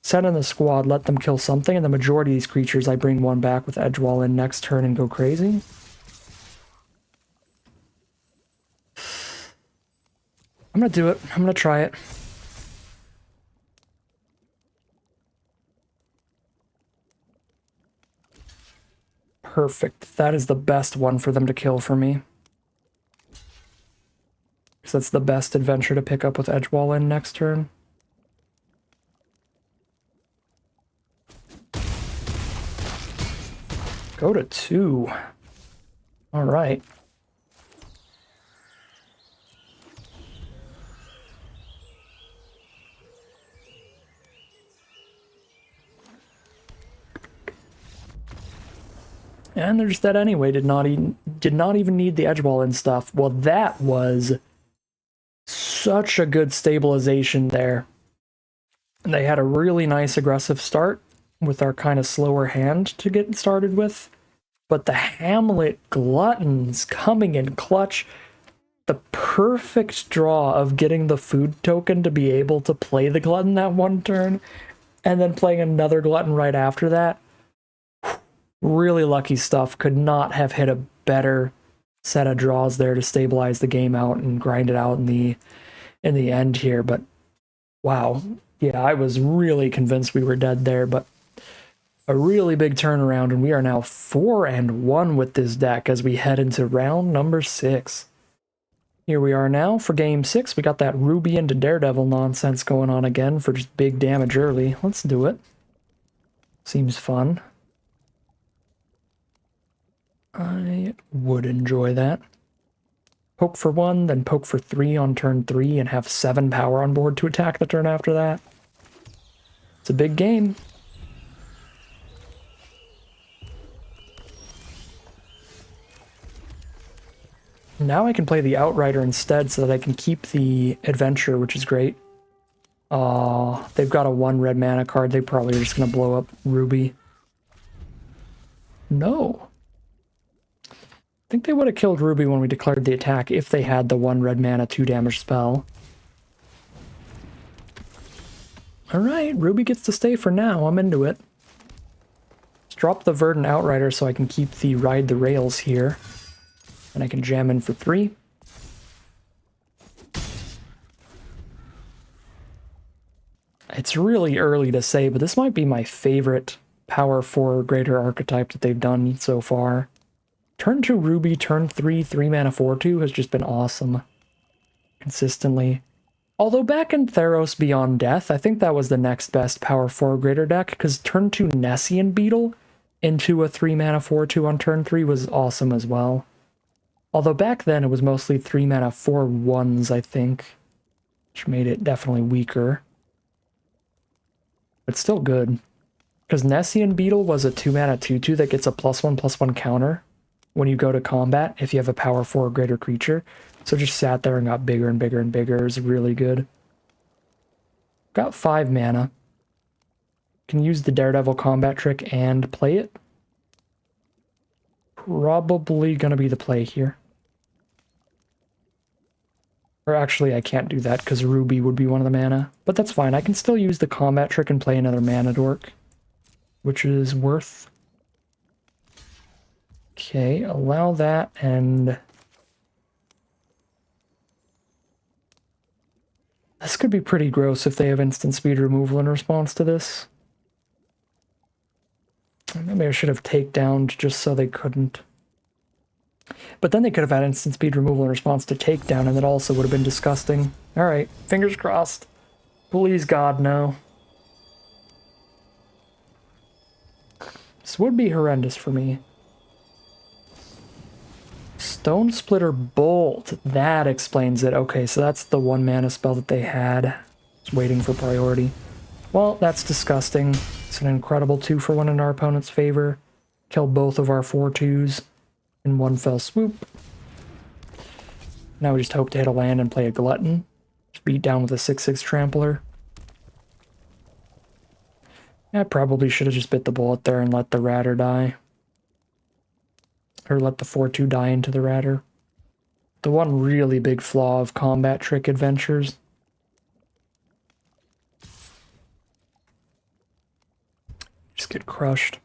send in the squad, let them kill something, and the majority of these creatures I bring one back with Edgewall in next turn and go crazy. I'm gonna do it. I'm gonna try it. Perfect. That is the best one for them to kill for me. Because that's the best adventure to pick up with Edgewall in next turn. Go to 2. All right. And they're just dead anyway. Did not even need the Edgewall and stuff. Well, that was such a good stabilization there. And they had a really nice aggressive start with our kind of slower hand to get started with. But the Hamlet Gluttons coming in clutch. The perfect draw of getting the food token to be able to play the Glutton that one turn. And then playing another Glutton right after that. Really lucky stuff. Could not have hit a better set of draws there to stabilize the game out and grind it out in the end here. But wow, yeah, I was really convinced we were dead there. But a really big turnaround, and we are now 4-1 with this deck as we head into round number 6. Here we are now for game 6. We got that Ruby into Daredevil nonsense going on again for just big damage early. Let's do it. Seems fun. I would enjoy that. Poke for 1, then poke for 3 on turn 3, and have 7 power on board to attack the turn after that. It's a big game. Now I can play the Outrider instead so that I can keep the Adventure, which is great. They've got a 1 red mana card. They probably are just going to blow up Ruby. No. I think they would have killed Ruby when we declared the attack if they had the 1 red mana 2 damage spell. Alright, Ruby gets to stay for now. I'm into it. Let's drop the Verdant Outrider so I can keep the Ride the Rails here. And I can jam in for 3. It's really early to say, but this might be my favorite Power 4 Greater Archetype that they've done so far. Turn 2 Ruby, turn 3, 3 mana 4/2 has just been awesome. Consistently. Although back in Theros Beyond Death, I think that was the next best Power 4 Greater deck, because turn 2 Nessian Beetle into a 3 mana 4/2 on turn 3 was awesome as well. Although back then it was mostly 3 mana 4/1s, I think, which made it definitely weaker. But still good. Because Nessian Beetle was a 2 mana 2/2 that gets a +1/+1 counter when you go to combat if you have a Power 4 or greater creature. So just sat there and got bigger and bigger and bigger. It was really good. Got 5 mana. Can use the Daredevil combat trick and play it. Probably gonna be the play here. Or actually, I can't do that because Ruby would be one of the mana. But that's fine. I can still use the combat trick and play another mana dork, which is worth. Okay, allow that, and this could be pretty gross if they have instant speed removal in response to this. Maybe I should have takedowned just so they couldn't. But then they could have had instant speed removal in response to takedown, and that also would have been disgusting. Alright, fingers crossed. Please God, no. This would be horrendous for me. Stone Splitter Bolt. That explains it. Okay, so that's the 1 mana spell that they had. It's waiting for priority. Well, that's disgusting. It's an incredible 2-for-1 in our opponent's favor. Kill both of our 4/2s in one fell swoop. Now we just hope to hit a land and play a Glutton. Just beat down with a 6/6 Trampler. I probably should have just bit the bullet there and let the Ratter die. Or let the 4-2 die into the Ratter. The one really big flaw of combat trick adventures. Just get crushed.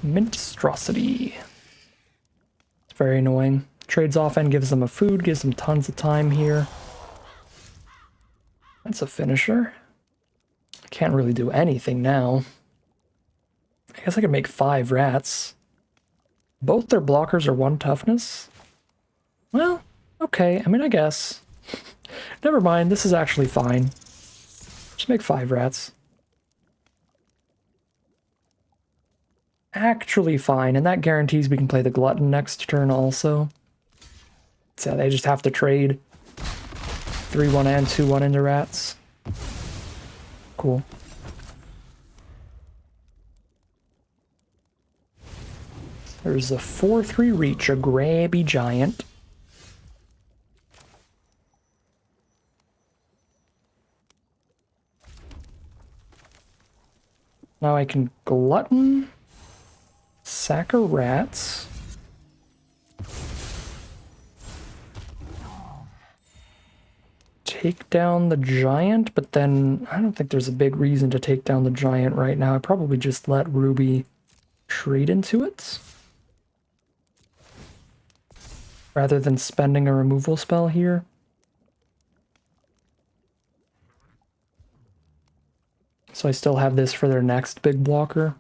Minstrosity. It's very annoying. Trades off and gives them a food, gives them tons of time here. That's a finisher. Can't really do anything now. I guess I could make 5 rats. Both their blockers are 1 toughness? Well, okay, I mean, I guess. Never mind, this is actually fine. Just make 5 rats. Actually fine, and that guarantees we can play the Glutton next turn also. So they just have to trade 3-1 and 2-1 into rats. Cool. There's a 4-3 reach, a grabby giant. Now I can glutton, sack of rats. Take down the giant, but then I don't think there's a big reason to take down the giant right now. I probably just let Ruby trade into it, rather than spending a removal spell here. So I still have this for their next big blocker.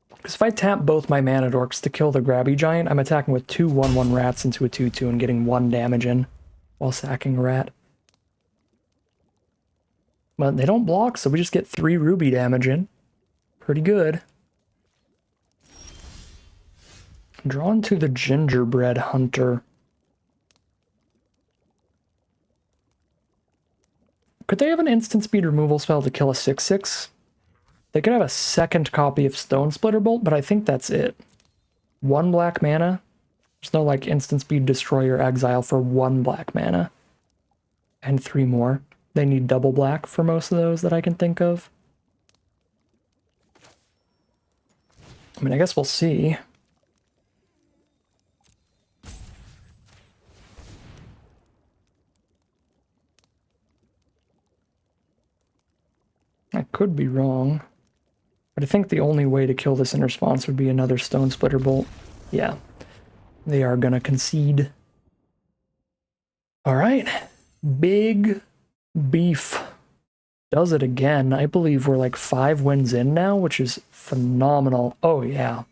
Because if I tap both my mana dorks to kill the grabby giant, I'm attacking with 2 1/1 rats into a 2/2 and getting 1 damage in while sacking a rat. But they don't block, so we just get 3 ruby damage in. Pretty good. Drawn to the gingerbread hunter. Could they have an instant speed removal spell to kill a 6/6? They could have a second copy of Stone Splitter Bolt, but I think that's it. 1 black mana. There's no like instant speed destroy or exile for 1 black mana. And 3 more. They need double black for most of those that I can think of. I mean, I guess we'll see. I could be wrong, but I think the only way to kill this in response would be another Stone Splitter Bolt. Yeah, they are gonna concede. All right, Big Beef does it again. I believe we're like 5 wins in now, which is phenomenal. Oh yeah,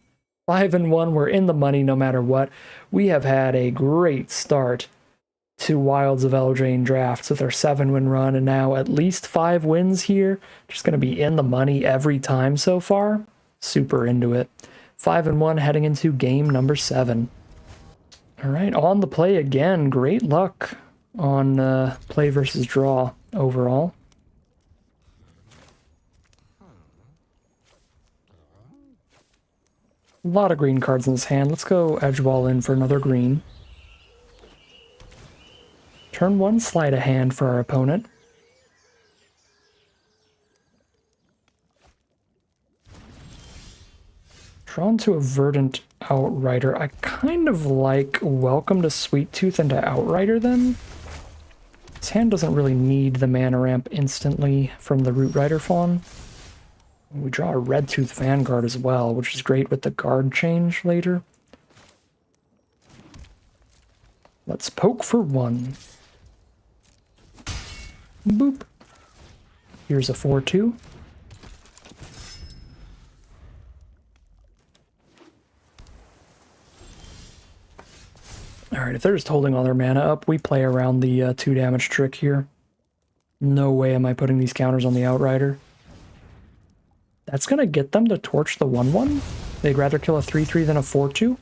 5-1, we're in the money no matter what. We have had a great start to Wilds of Eldraine drafts with our 7-win run, and now at least 5 wins here. Just going to be in the money every time so far. Super into it. 5-1 heading into game number 7. All right, on the play again. Great luck on play versus draw overall. A lot of green cards in this hand. Let's go Edgewall in for another green. Turn 1, sleight of hand for our opponent. Drawn to a Verdant Outrider. I kind of like Welcome to Sweet Tooth into Outrider then. This hand doesn't really need the mana ramp instantly from the Root Rider Fawn. We draw a Red Tooth Vanguard as well, which is great with the guard change later. Let's poke for 1. Boop. Here's a 4-2. Alright, if they're just holding all their mana up, we play around the 2 damage trick here. No way am I putting these counters on the Outrider. That's gonna get them to torch the 1-1? They'd rather kill a 3-3 than a 4-2?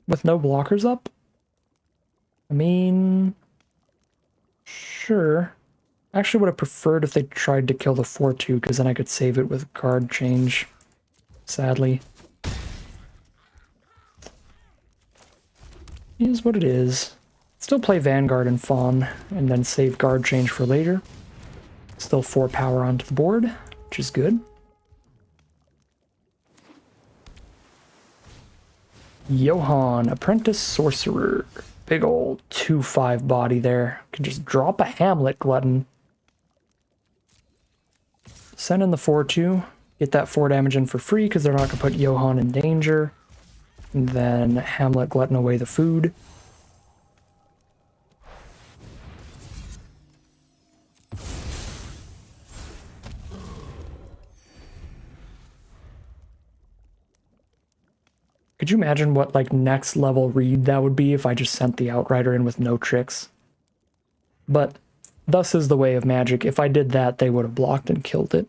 With no blockers up? I mean... sure. I actually would have preferred if they tried to kill the 4-2, because then I could save it with card change. Sadly. It is what it is. Still play Vanguard and Fawn, and then save guard change for later. Still 4 power onto the board, which is good. Johann, Apprentice Sorcerer. Big old 2/5 body there. Can just drop a Hamlet Glutton. Send in the 4/2. Get that 4 damage in for free because they're not going to put Johann in danger. And then Hamlet Glutton away the food. Could you imagine what like next level read that would be if I just sent the Outrider in with no tricks? But thus is the way of magic. If I did that, they would have blocked and killed it.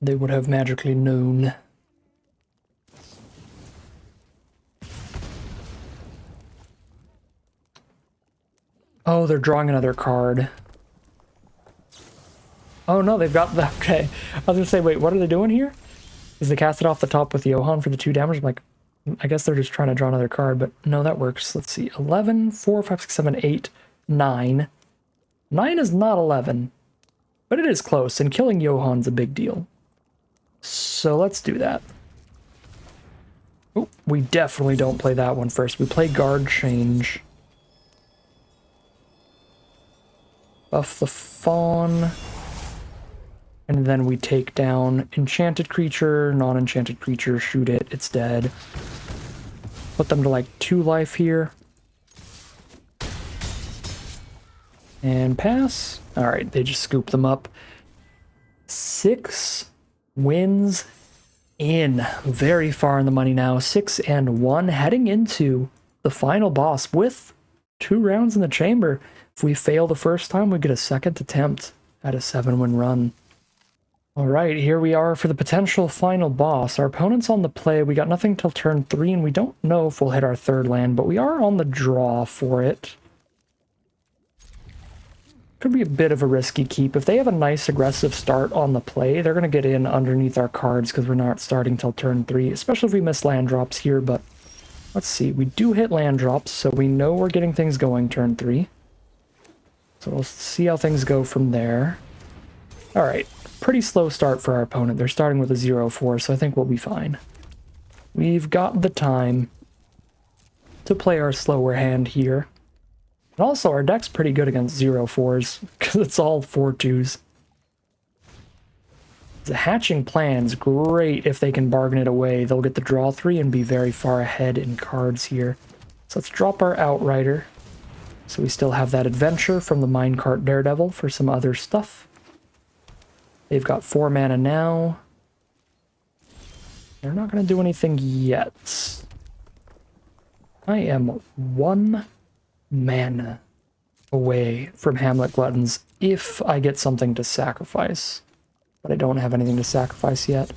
They would have magically known. Oh, they're drawing another card. Oh no, they've got the... Okay. I was gonna say, wait, what are they doing here? Is they cast it off the top with Johann for the 2 damage? I'm like, I guess they're just trying to draw another card, but no, that works. Let's see. 11, 4, 5, 6, 7, 8, 9. 9 is not 11, but it is close, and killing Johann's a big deal. So let's do that. Oh, we definitely don't play that one first. We play Guard Change. Buff the Fawn. And then we take down enchanted creature, non-enchanted creature, shoot it, it's dead. Put them to like 2 life here. And pass. Alright, they just scoop them up. 6 wins in. Very far in the money now. 6-1, heading into the final boss with 2 rounds in the chamber. If we fail the first time, we get a second attempt at a 7-win run. Alright, here we are for the potential final boss. Our opponent's on the play. We got nothing till turn 3, and we don't know if we'll hit our 3rd land, but we are on the draw for it. Could be a bit of a risky keep. If they have a nice aggressive start on the play, they're going to get in underneath our cards because we're not starting till turn 3, especially if we miss land drops here, but let's see. We do hit land drops, so we know we're getting things going turn 3. So we'll see how things go from there. Alright. Pretty slow start for our opponent. They're starting with a 0-4, so I think we'll be fine. We've got the time to play our slower hand here. And also, our deck's pretty good against 0-4s, because it's all 4-2s. The hatching plan's great if they can bargain it away. They'll get the draw 3 and be very far ahead in cards here. So let's drop our Outrider. So we still have that adventure from the Minecart Daredevil for some other stuff. They've got 4 mana now. They're not going to do anything yet. I am 1 mana away from Hamlet Gluttons if I get something to sacrifice. But I don't have anything to sacrifice yet.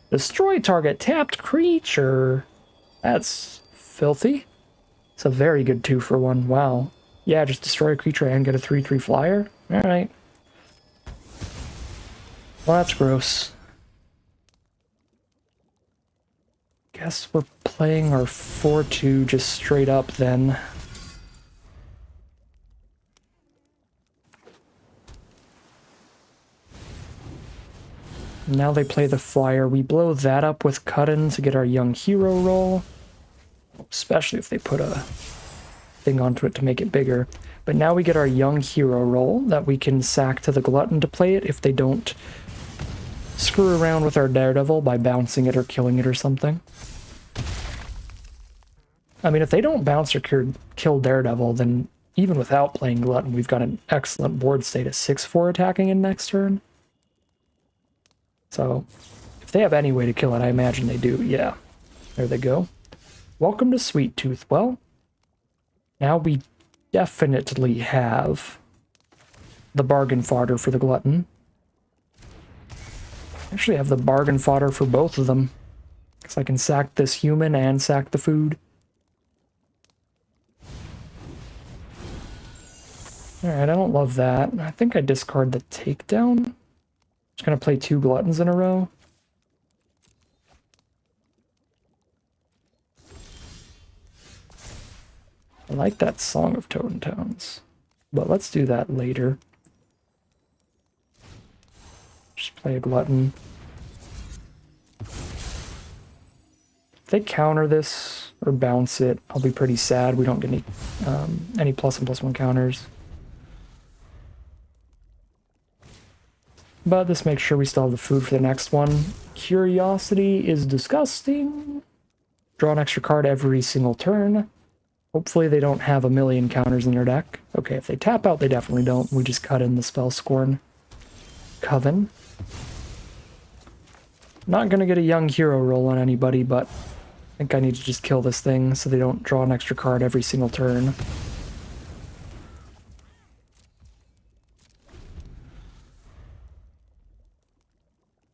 Destroy target tapped creature. That's filthy. It's a very good 2-for-1. Wow. Yeah, just destroy a creature and get a 3/3 flyer. Alright. Well, that's gross. Guess we're playing our 4/2 just straight up then. Now they play the flyer. We blow that up with cut-in to get our young hero roll. Especially if they put a thing onto it to make it bigger. But now we get our young hero roll that we can sack to the Glutton to play it if they don't screw around with our Daredevil by bouncing it or killing it or something. I mean, if they don't bounce or kill Daredevil, then even without playing Glutton, we've got an excellent board state of 6-4 attacking in next turn. So, if they have any way to kill it, I imagine they do. Yeah, there they go. Welcome to Sweet Tooth. Well, now we definitely have the bargain fodder for the Glutton. Actually, I have the bargain fodder for both of them. Because I can sack this human and sack the food. Alright, I don't love that. I think I discard the takedown. Just gonna play 2 Gluttons in a row. I like that Song of Toad and Tones. But let's do that later. Just play a Glutton. If they counter this, or bounce it, I'll be pretty sad. We don't get any plus and plus one counters. But this makes sure we still have the food for the next one. Curiosity is disgusting. Draw an extra card every single turn. Hopefully they don't have a million counters in their deck. Okay, if they tap out, they definitely don't. We just cut in the Spell Scorn. Coven. Not gonna get a young hero roll on anybody, but I think I need to just kill this thing so they don't draw an extra card every single turn.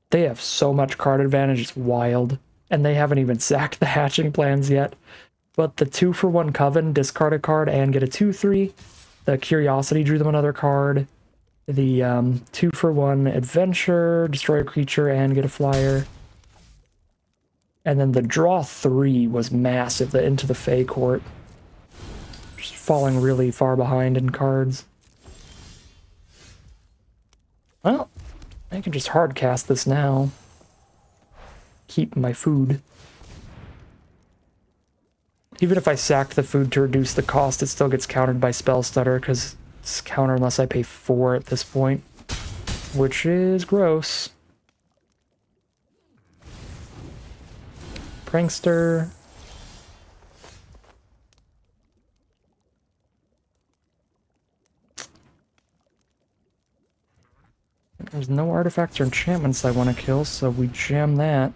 They have so much card advantage, it's wild. And they haven't even sacked the hatching plans yet. But the 2-for-1 Coven, discard a card and get a 2/3. The Curiosity drew them another card. The 2-for-1 Adventure, destroy a creature and get a flyer. And then the draw 3 was massive, the Into the Fey Court. Just falling really far behind in cards. Well, I can just hard cast this now. Keep my food. Even if I sacked the food to reduce the cost, it still gets countered by Spell Stutter, because it's counter unless I pay 4 at this point. Which is gross. Prankster. There's no artifacts or enchantments I want to kill, so we jam that.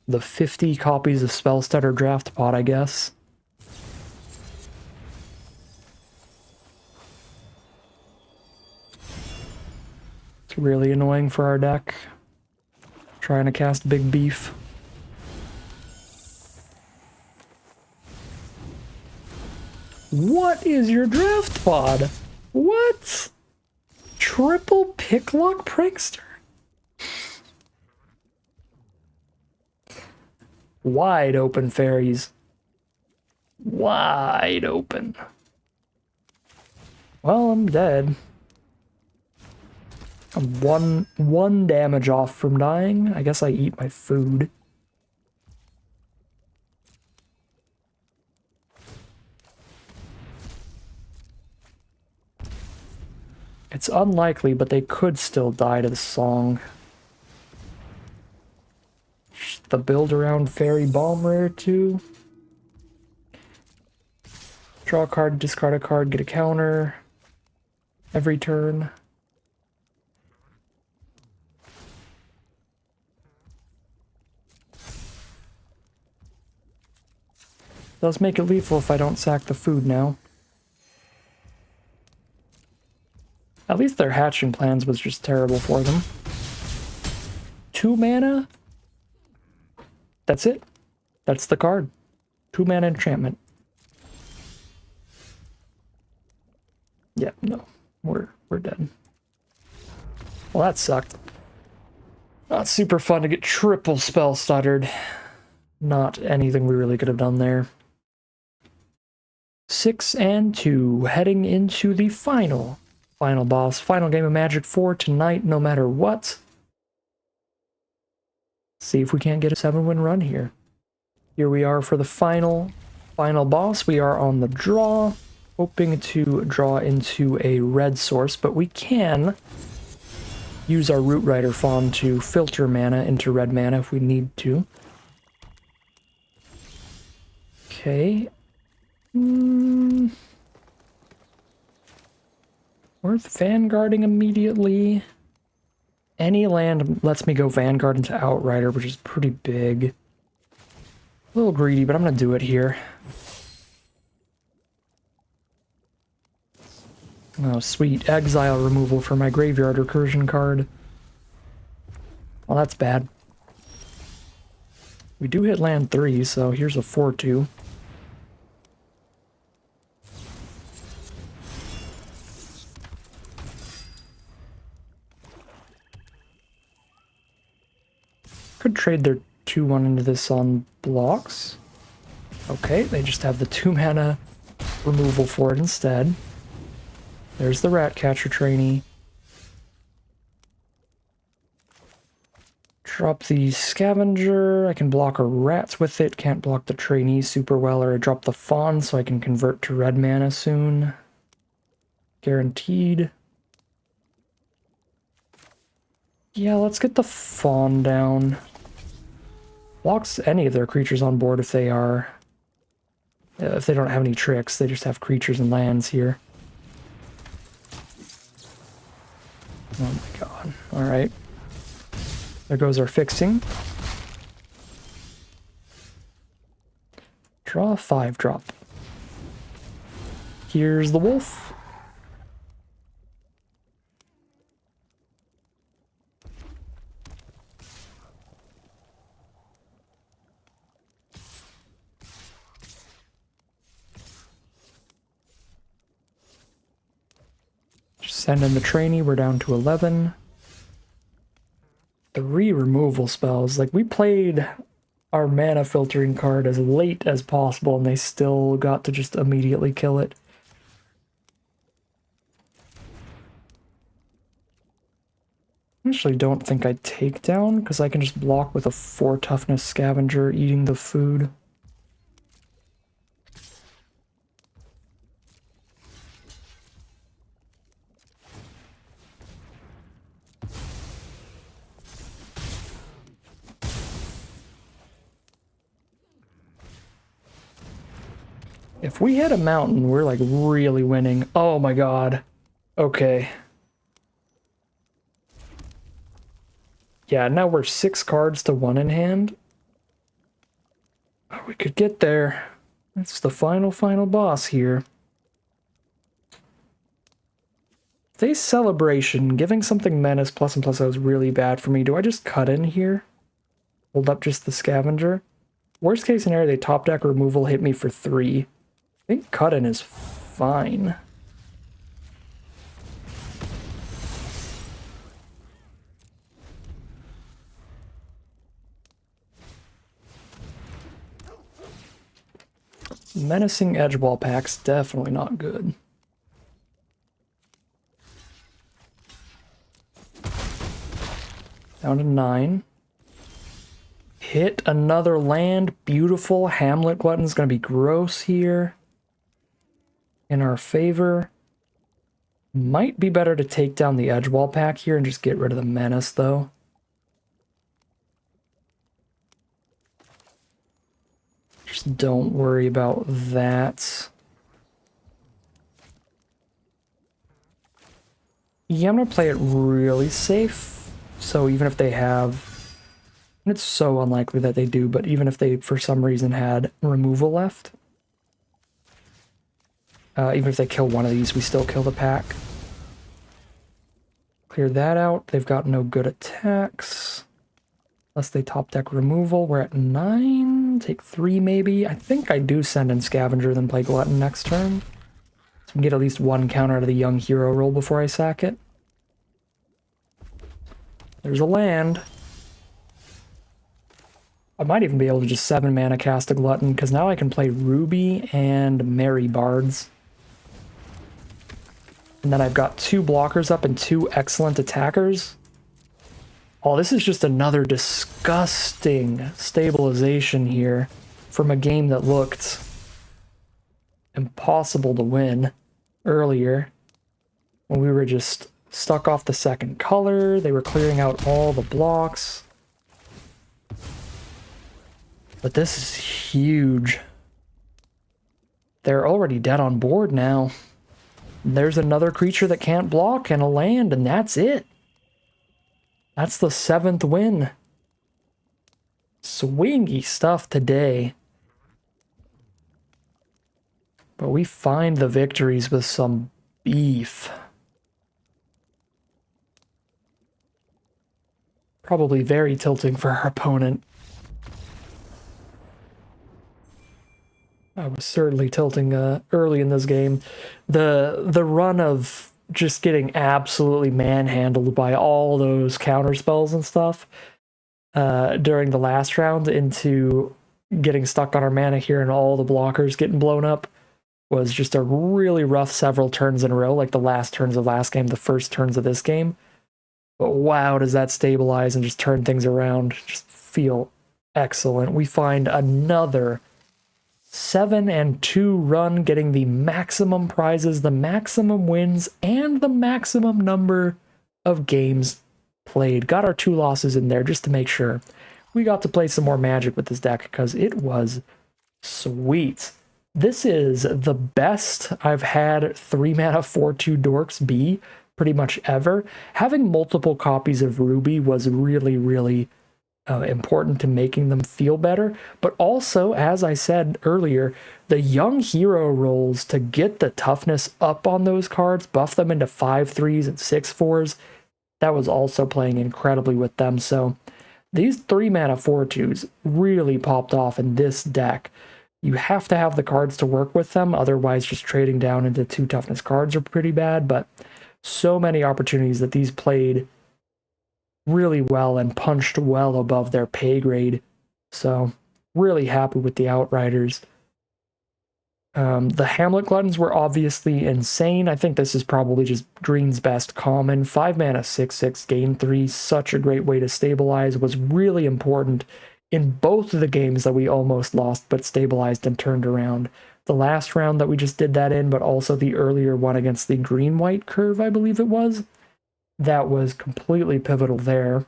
The 50 copies of Spell Stutter draft pot, I guess. It's really annoying for our deck. Trying to cast Big Beef. What is your draft pod? What? Triple Picklock Prankster? Wide open fairies. Wide open. Well, I'm dead. I'm one damage off from dying. I guess I eat my food. It's unlikely, but they could still die to the song. The build around Fairy Balm Rare too. Draw a card, discard a card, get a counter every turn. Does make it lethal if I don't sack the food now. At least their hatching plans was just terrible for them. 2 mana? That's it. That's the card. 2 mana enchantment. Yeah, no. We're dead. Well, that sucked. Not super fun to get triple spell stuttered. Not anything we really could have done there. 6-2, heading into the final boss, final game of Magic for tonight, no matter what. See if we can't get a 7-win run here. Here we are for the final boss. We are on the draw, hoping to draw into a red source, but we can use our Root Rider Fawn to filter mana into red mana if we need to. Okay. Worth vanguarding immediately. Any land lets me go Vanguard into Outrider, which is pretty big. A little greedy, but I'm going to do it here. Oh, sweet. Exile removal for my Graveyard Recursion card. Well, that's bad. We do hit land 3, so here's a 4/2. Could trade their 2/1 into this on blocks. Okay, they just have the 2 mana removal for it instead. There's the Ratcatcher trainee. Drop the scavenger. I can block a rats with it. Can't block the trainee super well, or I drop the fawn so I can convert to red mana soon. Guaranteed. Yeah, let's get the fawn down. Blocks any of their creatures on board if they are... if they don't have any tricks, they just have creatures and lands here. Oh my god. Alright. There goes our fixing. Draw a 5-drop. Here's the wolf. Just send in the trainee, we're down to 11. 3 removal spells. Like, we played our mana filtering card as late as possible and they still got to just immediately kill it. I actually don't think I'd take down because I can just block with a 4 toughness scavenger eating the food. If we hit a mountain, we're like really winning. Oh my god. Okay. Yeah, now we're 6 cards to 1 in hand. Oh, we could get there. That's the final boss here. Today's celebration, giving something menace plus and plus is really bad for me. Do I just cut in here? Hold up just the scavenger? Worst case scenario, they top deck removal, hit me for 3. I think cut-in is fine. Menacing edgewall packs, definitely not good. Down to 9. Hit another land, beautiful. Hamlet Glutton's gonna be gross here. In our favor. Might be better to take down the edgewall pack here and just get rid of the menace, though. Just don't worry about that. Yeah, I'm gonna play it really safe. So even if they have... and it's so unlikely that they do, but even if they, for some reason, had removal left... even if they kill one of these, we still kill the pack. Clear that out. They've got no good attacks. Unless they top deck removal. We're at 9. Take 3 maybe. I think I do send in Scavenger, then play Glutton next turn. So we can get at least 1 counter out of the Young Hero roll before I sack it. There's a land. I might even be able to just 7 mana cast a Glutton, because now I can play Ruby and Merry Bards. And then I've got 2 blockers up and 2 excellent attackers. Oh, this is just another disgusting stabilization here from a game that looked impossible to win earlier. When we were just stuck off the second color, they were clearing out all the blocks. But this is huge. They're already dead on board now. There's another creature that can't block and a land, and that's it. That's the 7th win. Swingy stuff today. But we find the victories with some beef. Probably very tilting for our opponent. I was certainly tilting early in this game. The run of just getting absolutely manhandled by all those counter spells and stuff during the last round into getting stuck on our mana here and all the blockers getting blown up was just a really rough several turns in a row, like the last turns of last game, the first turns of this game. But wow, does that stabilize and just turn things around. Just feel excellent. We find another 7-2 run, getting the maximum prizes, the maximum wins, and the maximum number of games played. Got our 2 losses in there just to make sure. We got to play some more Magic with this deck because it was sweet. This is the best I've had 3-mana 4/2 Dorks be pretty much ever. Having multiple copies of Ruby was really, really important to making them feel better, but also, as I said earlier, the young hero rolls to get the toughness up on those cards, buff them into 5/3s and 6/4s, that was also playing incredibly with them. So these 3-mana 4/2s really popped off in this deck. You have to have the cards to work with them, otherwise just trading down into 2 toughness cards are pretty bad, but so many opportunities that these played really well and punched well above their pay grade. So really happy with the Outriders. The Hamlet Gluttons were obviously insane. I think this is probably just green's best common. 5-mana 6/6, gain 3, such a great way to stabilize. Was really important in both of the games that we almost lost but stabilized and turned around. The last round that we just did that in, but also the earlier one against the green-white curve, I believe it was. That was completely pivotal there.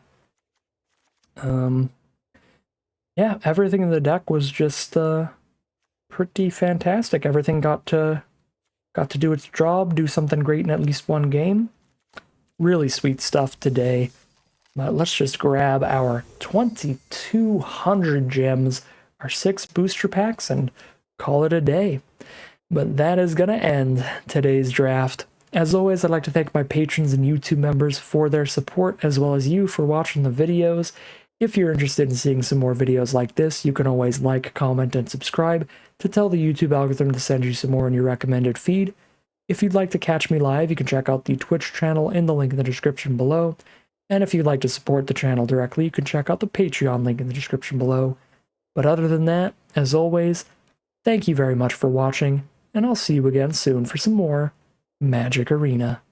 Yeah, everything in the deck was just pretty fantastic. Everything got to do its job, do something great in at least one game. Really sweet stuff today. But let's just grab our 2,200 gems, our 6 booster packs, and call it a day. But that is going to end today's draft. As always, I'd like to thank my patrons and YouTube members for their support, as well as you for watching the videos. If you're interested in seeing some more videos like this, you can always like, comment, and subscribe to tell the YouTube algorithm to send you some more in your recommended feed. If you'd like to catch me live, you can check out the Twitch channel in the link in the description below. And if you'd like to support the channel directly, you can check out the Patreon link in the description below. But other than that, as always, thank you very much for watching, and I'll see you again soon for some more Magic Arena.